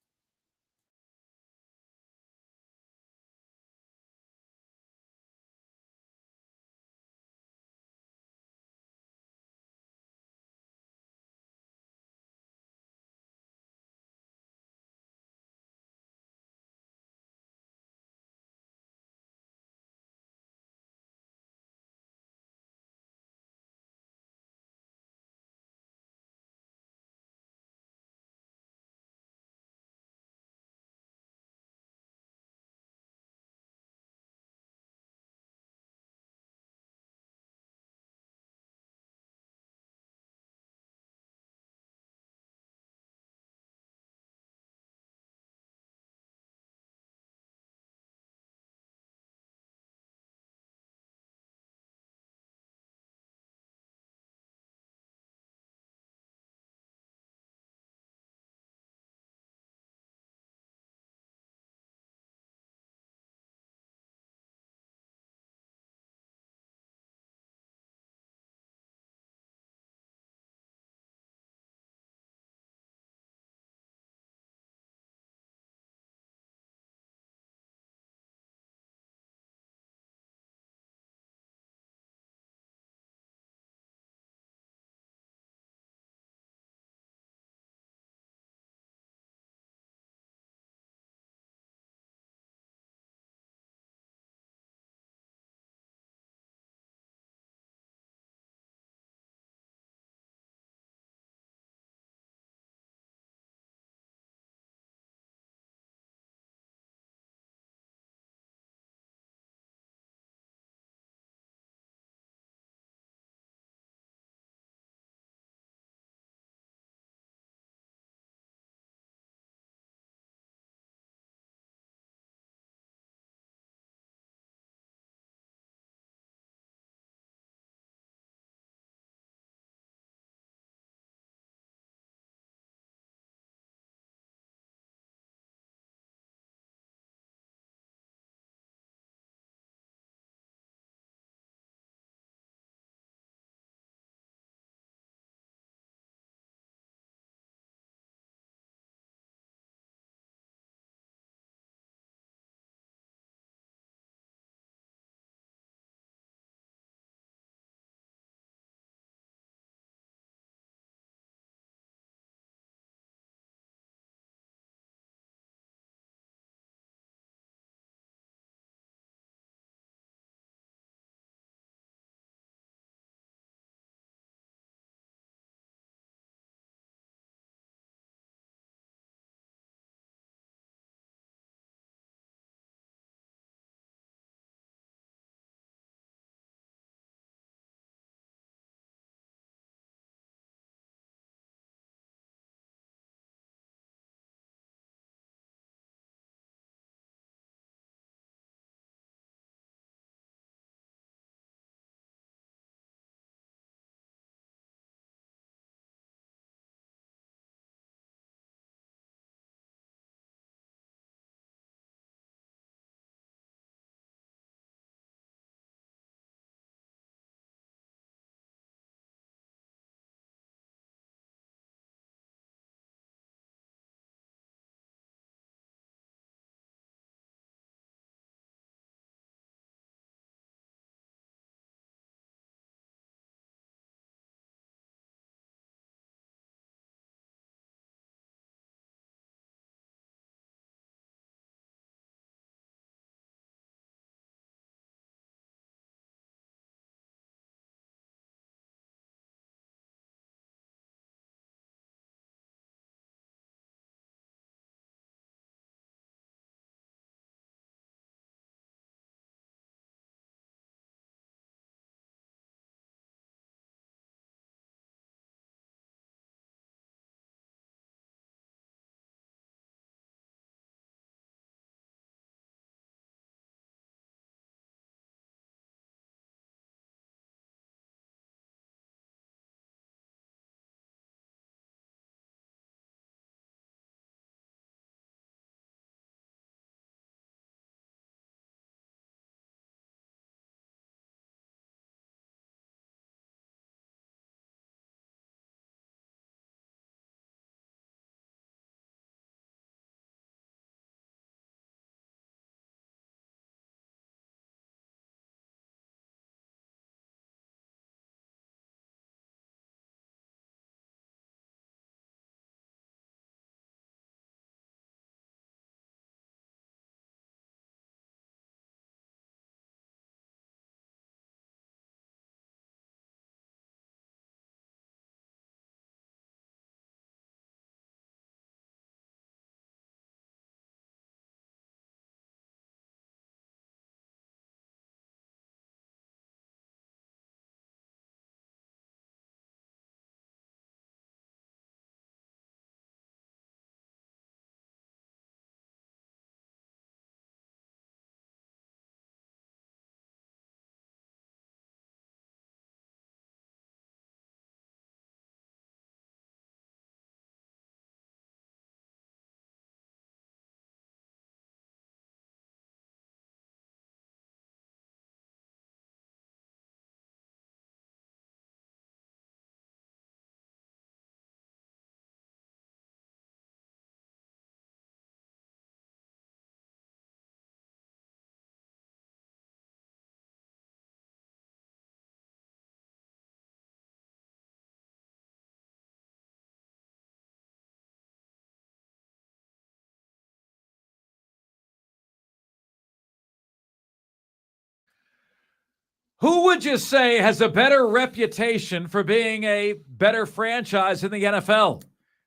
Who would you say has a better reputation for being a better franchise in the NFL?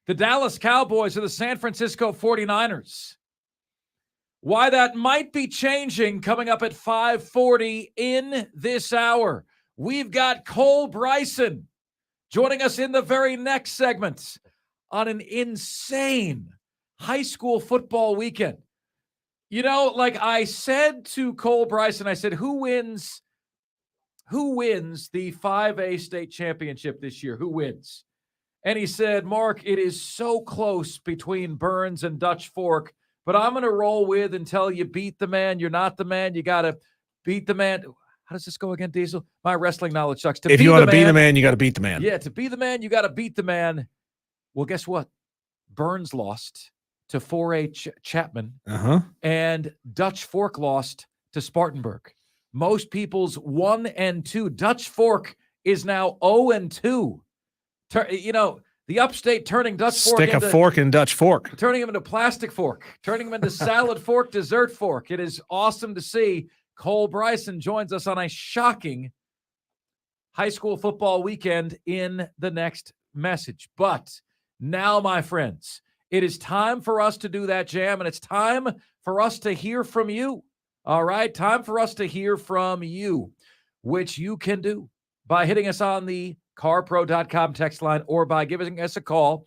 The Dallas Cowboys or the San Francisco 49ers? Why that might be changing coming up at 5:40 in this hour. We've got Cole Bryson joining us in the very next segment on an insane high school football weekend. You know, like I said to Cole Bryson, I said, who wins the 5A state championship this year? Who wins? And he said, Mark, it is so close between Burns and Dutch Fork, but I'm going to roll with until you beat the man. You're not the man. You got to beat the man. How does this go again, Diesel? My wrestling knowledge sucks. If you want to be the man, you got to beat the man. Yeah, to be the man, you got to beat the man. Well, guess what? Burns lost to 4A Chapman, and Dutch Fork lost to Spartanburg. Most people's 1 and 2. Dutch Fork is now 0 and 2. You know, the upstate turning Dutch Fork Stick a fork in Dutch Fork. Turning him into plastic fork, turning him into salad fork, dessert fork. It is awesome to see. Cole Bryson joins us on a shocking high school football weekend in the next message. But now, my friends, it is time for us to do that jam, and it's time for us to hear from you. All right, time for us to hear from you, which you can do by hitting us on the carpro.com text line or by giving us a call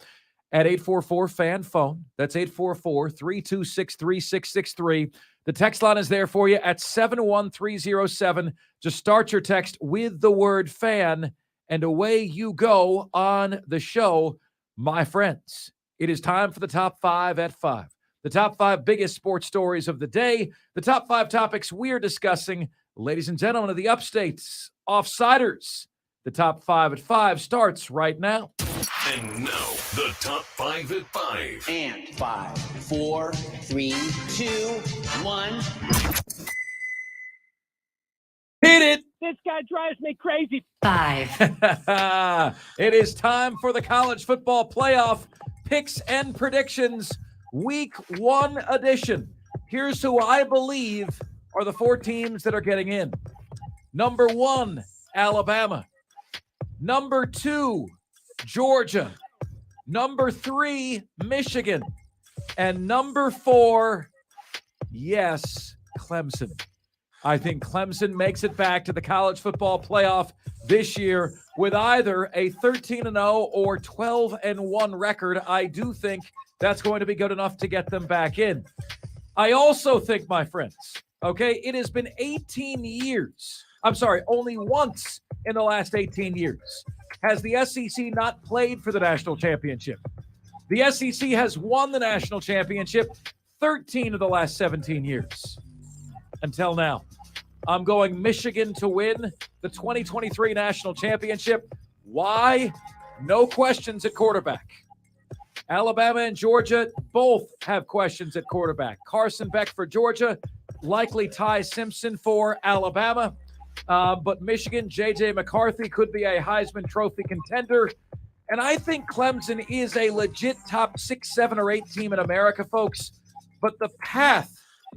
at 844-FAN-PHONE. That's 844-326-3663. The text line is there for you at 71307. Just start your text with the word FAN, and away you go on the show, my friends. It is time for the top 5 at 5. The top 5 biggest sports stories of the day. The top 5 topics we're discussing. Ladies and gentlemen of the Upstates, Offsiders. The top 5 at 5 starts right now. And now, the top 5 at 5. And 5, 4, 3, 2, 1. Hit it! This guy drives me crazy. 5. It is time for the college football playoff picks and predictions, week 1 edition. Here's who I believe are the 4 teams that are getting in. Number 1, Alabama. Number 2, Georgia. Number 3, Michigan. And number 4, yes, Clemson. I think Clemson makes it back to the college football playoff this year with either a 13-0 or 12-1 record. I do think that's going to be good enough to get them back in. I also think, my friends, okay, it has been 18 years. I'm sorry, only once in the last 18 years has the SEC not played for the national championship. The SEC has won the national championship 13 of the last 17 years until now. I'm going Michigan to win the 2023 national championship. Why? No questions at quarterback. Alabama and Georgia both have questions at quarterback. Carson Beck for Georgia, likely Ty Simpson for Alabama. But Michigan, J.J. McCarthy could be a Heisman Trophy contender. And I think Clemson is a legit top 6, 7, or 8 team in America, folks. But the path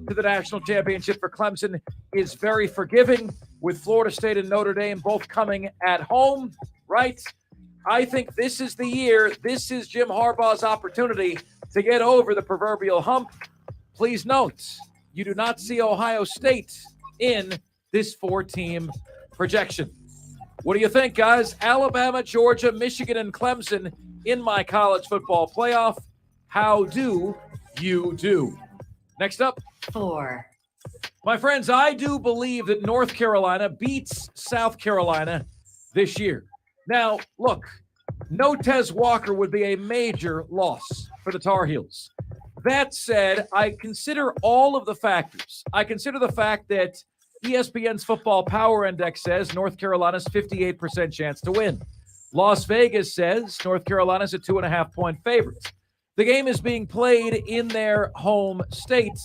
to the national championship for Clemson is very forgiving, with Florida State and Notre Dame both coming at home, right? I think this is the year. This is Jim Harbaugh's opportunity to get over the proverbial hump. Please note, you do not see Ohio State in this 4-team projection. What do you think, guys? Alabama, Georgia, Michigan, and Clemson in my college football playoff. How do you do? Next up. 4. My friends, I do believe that North Carolina beats South Carolina this year. Now, look, no Tez Walker would be a major loss for the Tar Heels. That said, I consider all of the factors. I consider the fact that ESPN's Football Power Index says North Carolina's 58% chance to win. Las Vegas says North Carolina's a 2.5-point favorite. The game is being played in their home state,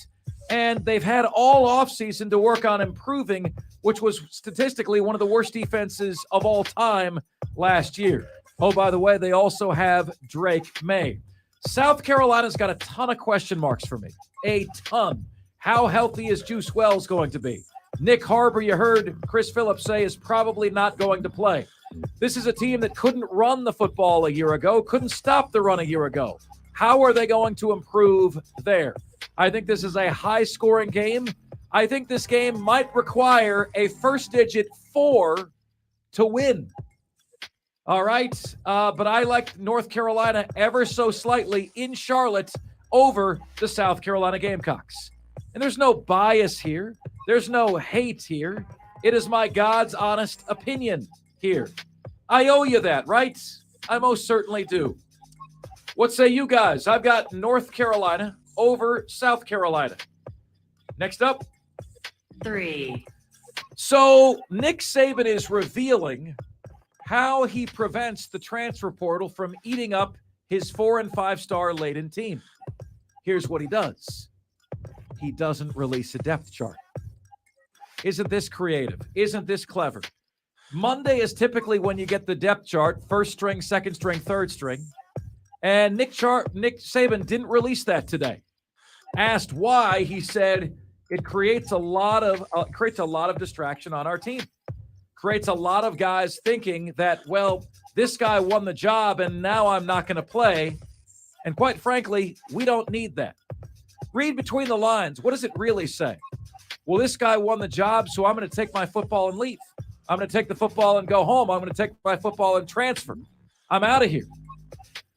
and they've had all offseason to work on improving, which was statistically one of the worst defenses of all time last year. Oh, by the way, they also have Drake May. South Carolina's got a ton of question marks for me. A ton. How healthy is Juice Wells going to be? Nick Harbor, you heard Chris Phillips say, is probably not going to play. This is a team that couldn't run the football a year ago, couldn't stop the run a year ago. How are they going to improve there? I think this is a high-scoring game. I think this game might require a first-digit 4 to win. All right, but I like North Carolina ever so slightly in Charlotte over the South Carolina Gamecocks. And there's no bias here. There's no hate here. It is my God's honest opinion here. I owe you that, right? I most certainly do. What say you guys? I've got North Carolina over South Carolina. Next up. 3. So Nick Saban is revealing how he prevents the transfer portal from eating up his 4- and 5-star laden team. Here's what he does. He doesn't release a depth chart. Isn't this creative? Isn't this clever? Monday is typically when you get the depth chart, first string, second string, third string. And Nick Saban didn't release that today. Asked why, he said it creates a lot of distraction on our team. Creates a lot of guys thinking that, well, this guy won the job and now I'm not going to play. And quite frankly, we don't need that. Read between the lines. What does it really say? Well, this guy won the job, so I'm going to take my football and leave. I'm going to take the football and go home. I'm going to take my football and transfer. I'm out of here.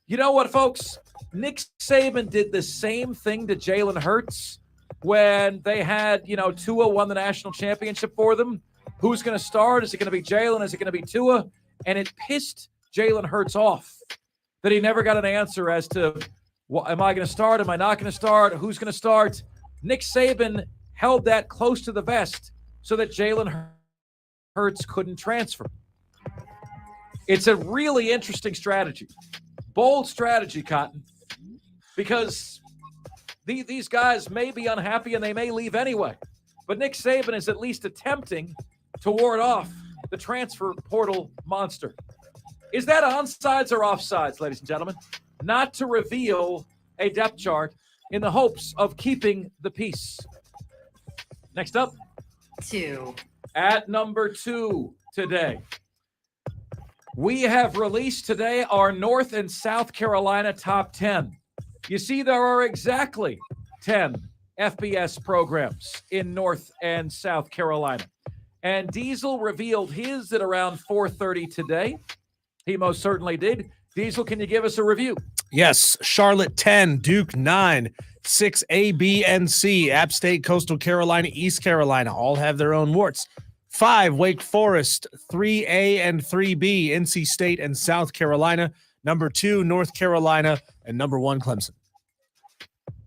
You know what, folks? Nick Saban did the same thing to Jalen Hurts when they had, Tua won the national championship for them. Who's going to start? Is it going to be Jalen? Is it going to be Tua? And it pissed Jalen Hurts off that he never got an answer as to, well, am I going to start? Am I not going to start? Who's going to start? Nick Saban held that close to the vest so that Jalen Hurts couldn't transfer. It's a really interesting strategy. Bold strategy, Cotton, because these guys may be unhappy and they may leave anyway. But Nick Saban is at least attempting to ward off the transfer portal monster. Is that onsides or offsides, ladies and gentlemen? Not to reveal a depth chart in the hopes of keeping the peace. Next up. 2. At number 2 today, we have released today our North and South Carolina top 10. You see, there are exactly 10 FBS programs in North and South Carolina. And Diesel revealed his at around 4:30 today. He most certainly did. Diesel, can you give us a review? Yes. Charlotte 10, Duke 9, 6 A, B, and C, App State, Coastal Carolina, East Carolina, all have their own warts. 5, Wake Forest, 3A and 3B, NC State and South Carolina. Number 2, North Carolina, and number 1, Clemson.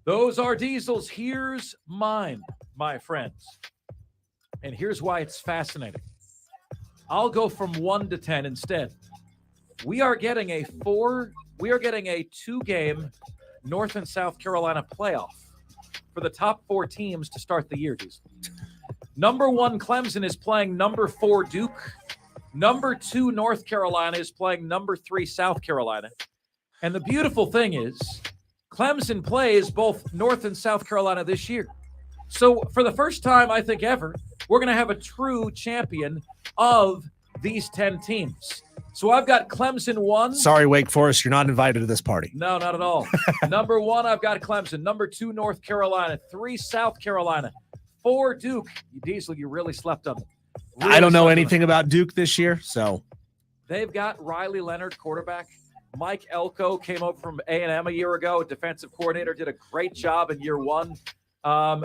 Those are Diesel's. Here's mine, my friends. And here's why it's fascinating. I'll go from 1 to 10 instead. We are getting a 2-game North and South Carolina playoff for the top 4 teams to start the year, Diesel. Number 1, Clemson is playing number 4, Duke. Number 2, North Carolina is playing number 3, South Carolina. And the beautiful thing is, Clemson plays both North and South Carolina this year. So for the first time, I think ever, we're going to have a true champion of these 10 teams. So I've got Clemson 1. Sorry, Wake Forest, you're not invited to this party. No, not at all. Number 1, I've got Clemson. Number 2, North Carolina. 3, South Carolina. 4, Duke. Diesel, you really slept on them. I don't know anything about Duke this year, so. They've got Riley Leonard, quarterback. Mike Elko came over from A&M a year ago, defensive coordinator, did a great job in year 1.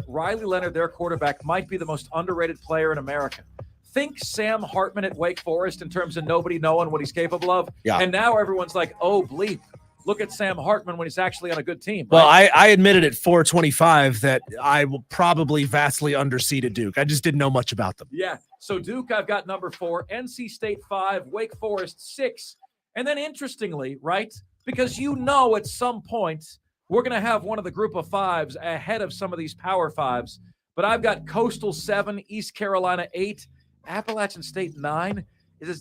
Riley Leonard, their quarterback, might be the most underrated player in America. Think Sam Hartman at Wake Forest in terms of nobody knowing what he's capable of. Yeah. And now everyone's like, oh, bleep. Look at Sam Hartman when he's actually on a good team. Well, right? I admitted at 425 that I will probably vastly underseeded Duke. I just didn't know much about them. Yeah. So Duke, I've got number 4, NC State 5, Wake Forest 6. And then interestingly, right, because at some point we're going to have one of the group of 5s ahead of some of these power 5s. But I've got Coastal 7, East Carolina 8, Appalachian State 9.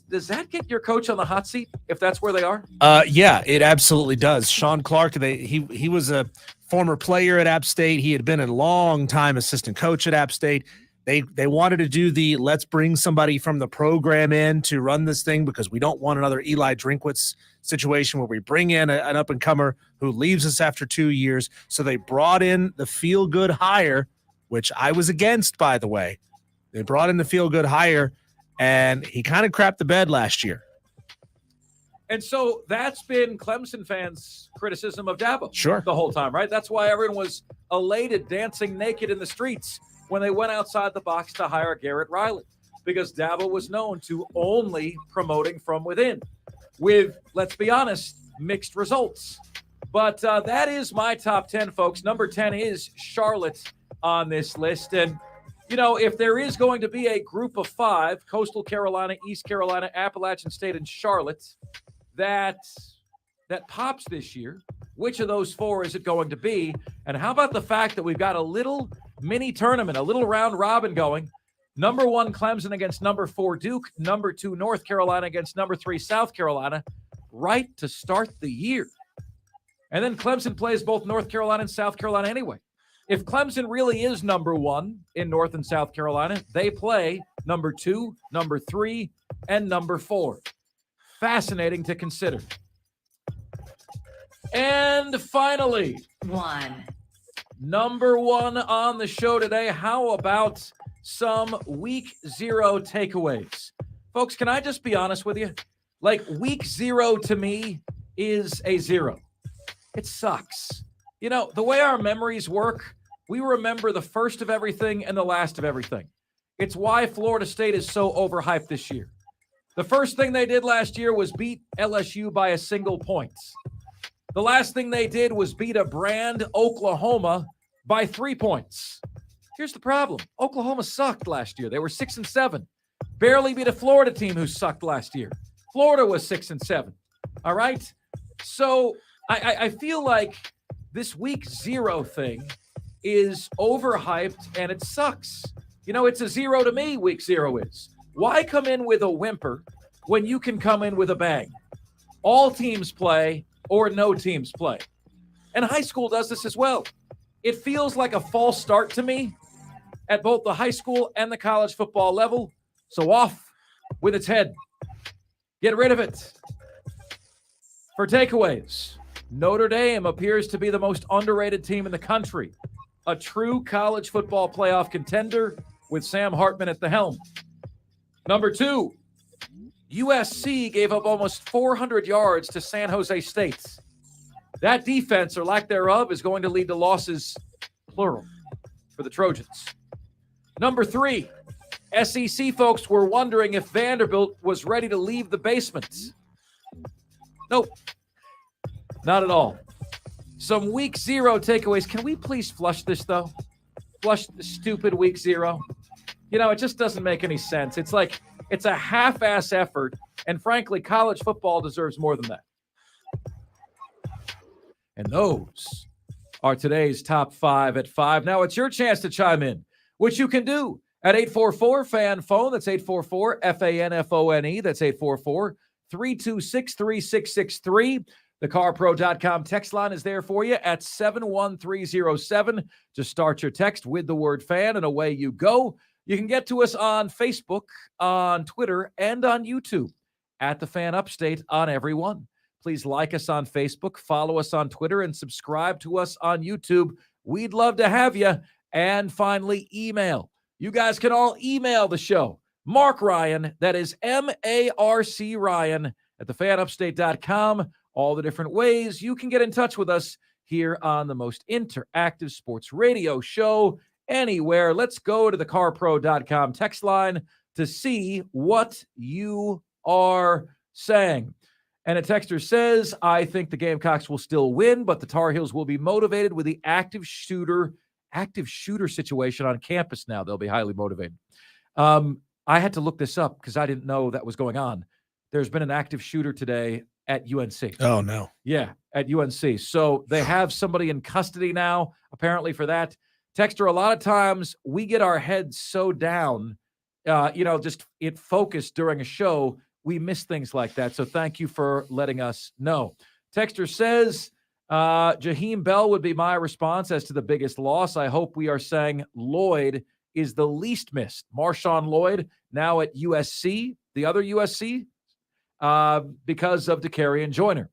Does that get your coach on the hot seat if that's where they are? Yeah, it absolutely does. Sean Clark, he was a former player at App State. He had been a long time assistant coach at App State. They wanted to do the let's bring somebody from the program in to run this thing because we don't want another Eli Drinkwitz situation where we bring in an up-and-comer who leaves us after 2 years. So they brought in the feel-good hire, which I was against, by the way. They brought in the feel-good hire, and he kind of crapped the bed last year. And so that's been Clemson fans' criticism of Dabo Sure. the whole time, right? That's why everyone was elated, dancing naked in the streets when they went outside the box to hire Garrett Riley, because Dabo was known to only promoting from within with, let's be honest, mixed results. But that is my top 10, folks. Number 10 is Charlotte on this list. And, you know, if there is going to be a group of 5, Coastal Carolina, East Carolina, Appalachian State, and Charlotte, that pops this year, which of those 4 is it going to be? And how about the fact that we've got a little mini tournament, a little round robin going? Number 1, Clemson against number 4, Duke. Number 2, North Carolina against number 3, South Carolina, right to start the year. And then Clemson plays both North Carolina and South Carolina anyway. If Clemson really is number 1 in North and South Carolina, they play number 2, number 3, and number 4. Fascinating to consider. And finally, 1. number 1 on the show today. How about some week 0 takeaways? Folks, can I just be honest with you? Like, week 0 to me is a 0. It sucks. You know, the way our memories work, we remember the first of everything and the last of everything. It's why Florida State is so overhyped this year. The first thing they did last year was beat LSU by a single point. The last thing they did was beat a brand Oklahoma by 3 points. Here's the problem. Oklahoma sucked last year. They were 6-7. Barely beat a Florida team who sucked last year. Florida was 6-7. All right? So I feel like this week 0 thing is overhyped and it sucks. You know, it's a 0 to me, week 0 is. Why come in with a whimper when you can come in with a bang? All teams play or no teams play. And high school does this as well. It feels like a false start to me at both the high school and the college football level. So off with its head. Get rid of it. For takeaways, Notre Dame appears to be the most underrated team in the country. A true college football playoff contender with Sam Hartman at the helm. Number 2, USC gave up almost 400 yards to San Jose State. That defense, or lack thereof, is going to lead to losses, plural, for the Trojans. Number 3, SEC folks were wondering if Vanderbilt was ready to leave the basement. Nope, not at all. Some week 0 takeaways. Can we please flush this, though? Flush the stupid week 0. You know, it just doesn't make any sense. It's like it's a half-ass effort, and frankly, college football deserves more than that. And those are today's top 5 at 5. Now it's your chance to chime in, which you can do at 844-FAN-PHONE. That's 844-FANFONE. That's 844-326-3663. TheCarPro.com text line is there for you at 71307. Just start your text with the word fan, and away you go. You can get to us on Facebook, on Twitter, and on YouTube at The Fan Upstate on every one. Please like us on Facebook, follow us on Twitter, and subscribe to us on YouTube. We'd love to have you. And finally, email. You guys can all email the show. Marc Ryan, that is M-A-R-C Ryan at thefanupstate.com. All the different ways you can get in touch with us here on the most interactive sports radio show anywhere. Let's go to the carpro.com text line to see what you are saying. And a texter says, I think the Gamecocks will still win, but the Tar Heels will be motivated with the active shooter situation on campus now. They'll be highly motivated. I had to look this up because I didn't know that was going on. There's been an active shooter today at UNC. Oh, no. Yeah, at UNC. So they have somebody in custody now, apparently, for that. Texter, a lot of times we get our heads so down, just it focused during a show, we miss things like that. So thank you for letting us know. Texter says, Jaheim Bell would be my response as to the biggest loss. I hope we are saying Lloyd is the least missed. Marshawn Lloyd now at USC, the other USC, because of Dakarian Joyner.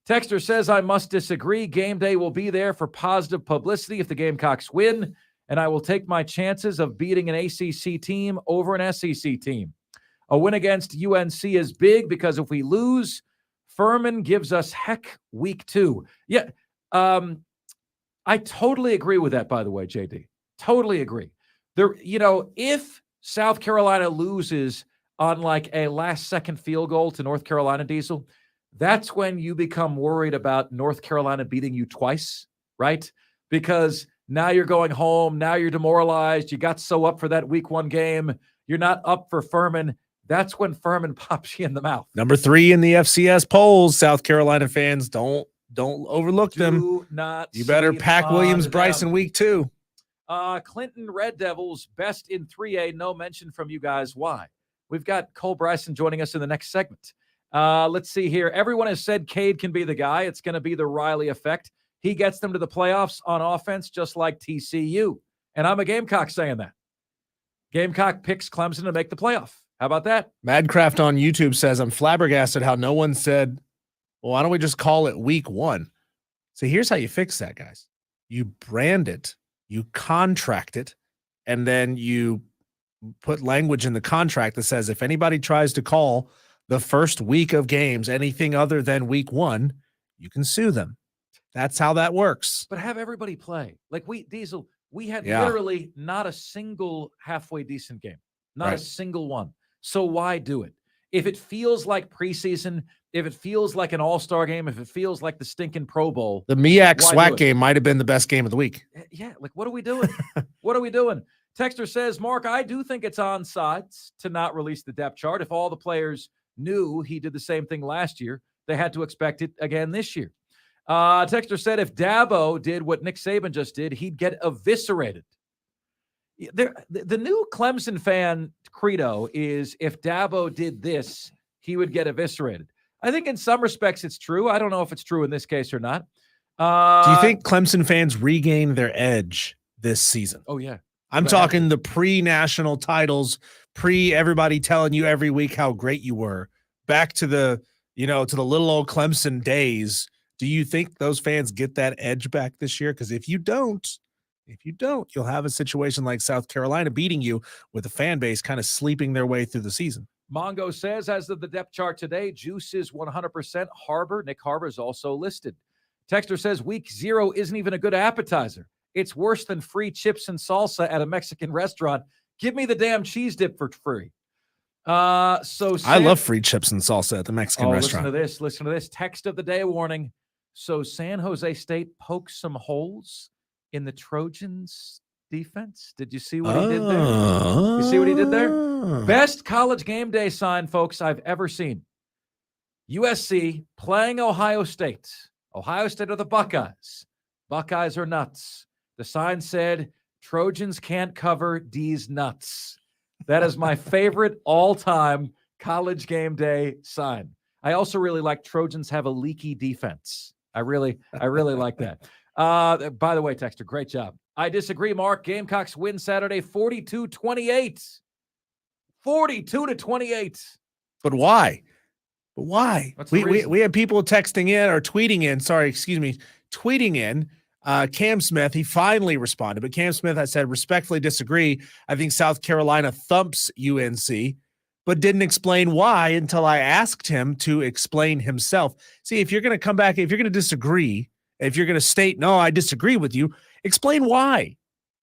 Texter says, I must disagree. Game day will be there for positive publicity if the Gamecocks win, and I will take my chances of beating an ACC team over an SEC team. A win against UNC is big because if we lose, Furman gives us heck week 2. Yeah, I totally agree with that, by the way, JD. Totally agree. If South Carolina loses on like a last-second field goal to North Carolina, Diesel, that's when you become worried about North Carolina beating you twice, right? Because now you're going home. Now you're demoralized. You got so up for that week 1 game. You're not up for Furman. That's when Furman pops you in the mouth. Number 3 in the FCS polls. South Carolina fans, don't overlook them. Do not. You better pack Williams-Brice in week 2. Clinton Red Devils, best in 3A. No mention from you guys. Why? We've got Cole Bryson joining us in the next segment. Let's see here. Everyone has said Cade can be the guy. It's going to be the Riley effect. He gets them to the playoffs on offense, just like TCU. And I'm a Gamecock saying that. Gamecock picks Clemson to make the playoff. How about that? Madcraft on YouTube says, I'm flabbergasted how no one said, well, why don't we just call it week 1? So here's how you fix that, guys. You brand it, you contract it, and then you put language in the contract that says if anybody tries to call the first week of games anything other than week 1, you can sue them. That's how that works. But have everybody play. Like we had literally not a single halfway decent game. Not a single one. So why do it? If it feels like preseason, if it feels like an all-star game, if it feels like the stinking Pro Bowl. The MEAC SWAC game might have been the best game of the week. Yeah, like what are we doing? What are we doing? Texter says, Mark, I do think it's on sides to not release the depth chart. If all the players knew he did the same thing last year, they had to expect it again this year. Texter said if Dabo did what Nick Saban just did, he'd get eviscerated. The new Clemson fan credo is if Dabo did this, he would get eviscerated. I think in some respects it's true. I don't know if it's true in this case or not. Do you think Clemson fans regain their edge this season? Oh, yeah. I'm talking the pre-national titles, everybody telling you every week how great you were. Back to the little old Clemson days. Do you think those fans get that edge back this year? Because if you don't, you'll have a situation like South Carolina beating you with the fan base kind of sleeping their way through the season. Mongo says, as of the depth chart today, Juice is 100%. Nick Harbor is also listed. Texter says week 0 isn't even a good appetizer. It's worse than free chips and salsa at a Mexican restaurant. Give me the damn cheese dip for free. I love free chips and salsa at the Mexican restaurant. Listen to this. Text of the day warning. So San Jose State pokes some holes in the Trojans defense. Did you see what he did there? You see what he did there? Best college game day sign, folks, I've ever seen. USC playing Ohio State. Ohio State are the Buckeyes. Buckeyes are nuts. The sign said, Trojans can't cover D's nuts. That is my favorite all-time college game day sign. I also really like Trojans have a leaky defense. I really like that. By the way, Texter, great job. I disagree, Mark. Gamecocks win Saturday 42-28. 42-28. But why? We had people texting in or tweeting in. Cam Smith, he finally responded, but Cam Smith, I said, respectfully disagree. I think South Carolina thumps UNC, but didn't explain why until I asked him to explain himself. See, if you're going to come back, if you're going to disagree, if you're going to state, no, I disagree with you, explain why.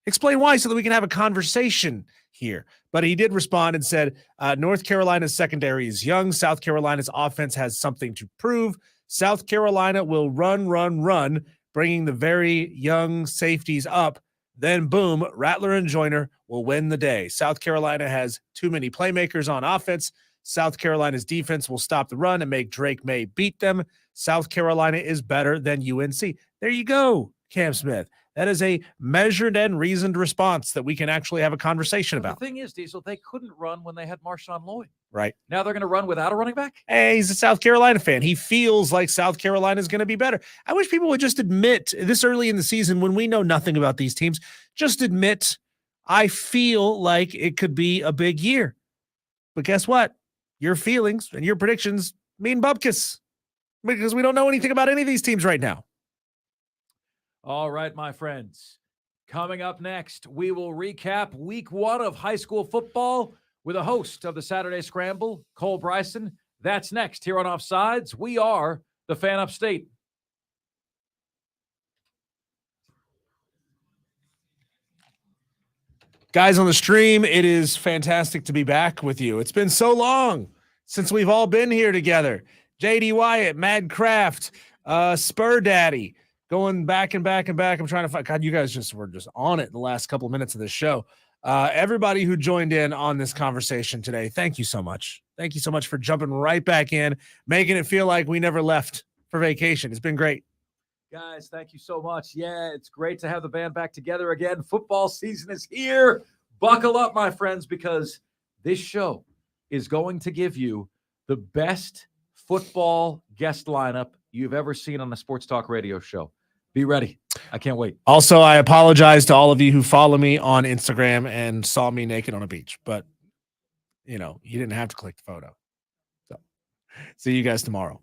Explain why so that we can have a conversation here. But he did respond and said, North Carolina's secondary is young. South Carolina's offense has something to prove. South Carolina will run, bringing the very young safeties up. Then, boom, Rattler and Joyner will win the day. South Carolina has too many playmakers on offense. South Carolina's defense will stop the run and make Drake May beat them. South Carolina is better than UNC. There you go, Cam Smith. That is a measured and reasoned response that we can actually have a conversation about. The thing is, Diesel, they couldn't run when they had Marshawn Lloyd. Right. Now they're going to run without a running back? Hey, he's a South Carolina fan. He feels like South Carolina is going to be better. I wish people would just admit this early in the season when we know nothing about these teams, just admit I feel like it could be a big year. But guess what? Your feelings and your predictions mean bupkis because we don't know anything about any of these teams right now. All right, my friends. Coming up next, we will recap week 1 of high school football with a host of the Saturday Scramble, Cole Bryson. That's next here on Offsides. We are the Fan Upstate. Guys on the stream, it is fantastic to be back with you. It's been so long since we've all been here together. JD Wyatt, Mad Craft, Spur Daddy, going back and back and back. I'm trying to find, God, you guys were just on it the last couple of minutes of this show. Everybody who joined in on this conversation today, thank you so much. Thank you so much for jumping right back in, making it feel like we never left for vacation. It's been great. Guys, thank you so much. Yeah, it's great to have the band back together again. Football season is here. Buckle up, my friends, because this show is going to give you the best football guest lineup you've ever seen on a sports talk radio show. Be ready. I can't wait. Also, I apologize to all of you who follow me on Instagram and saw me naked on a beach, but you didn't have to click the photo. So see you guys tomorrow.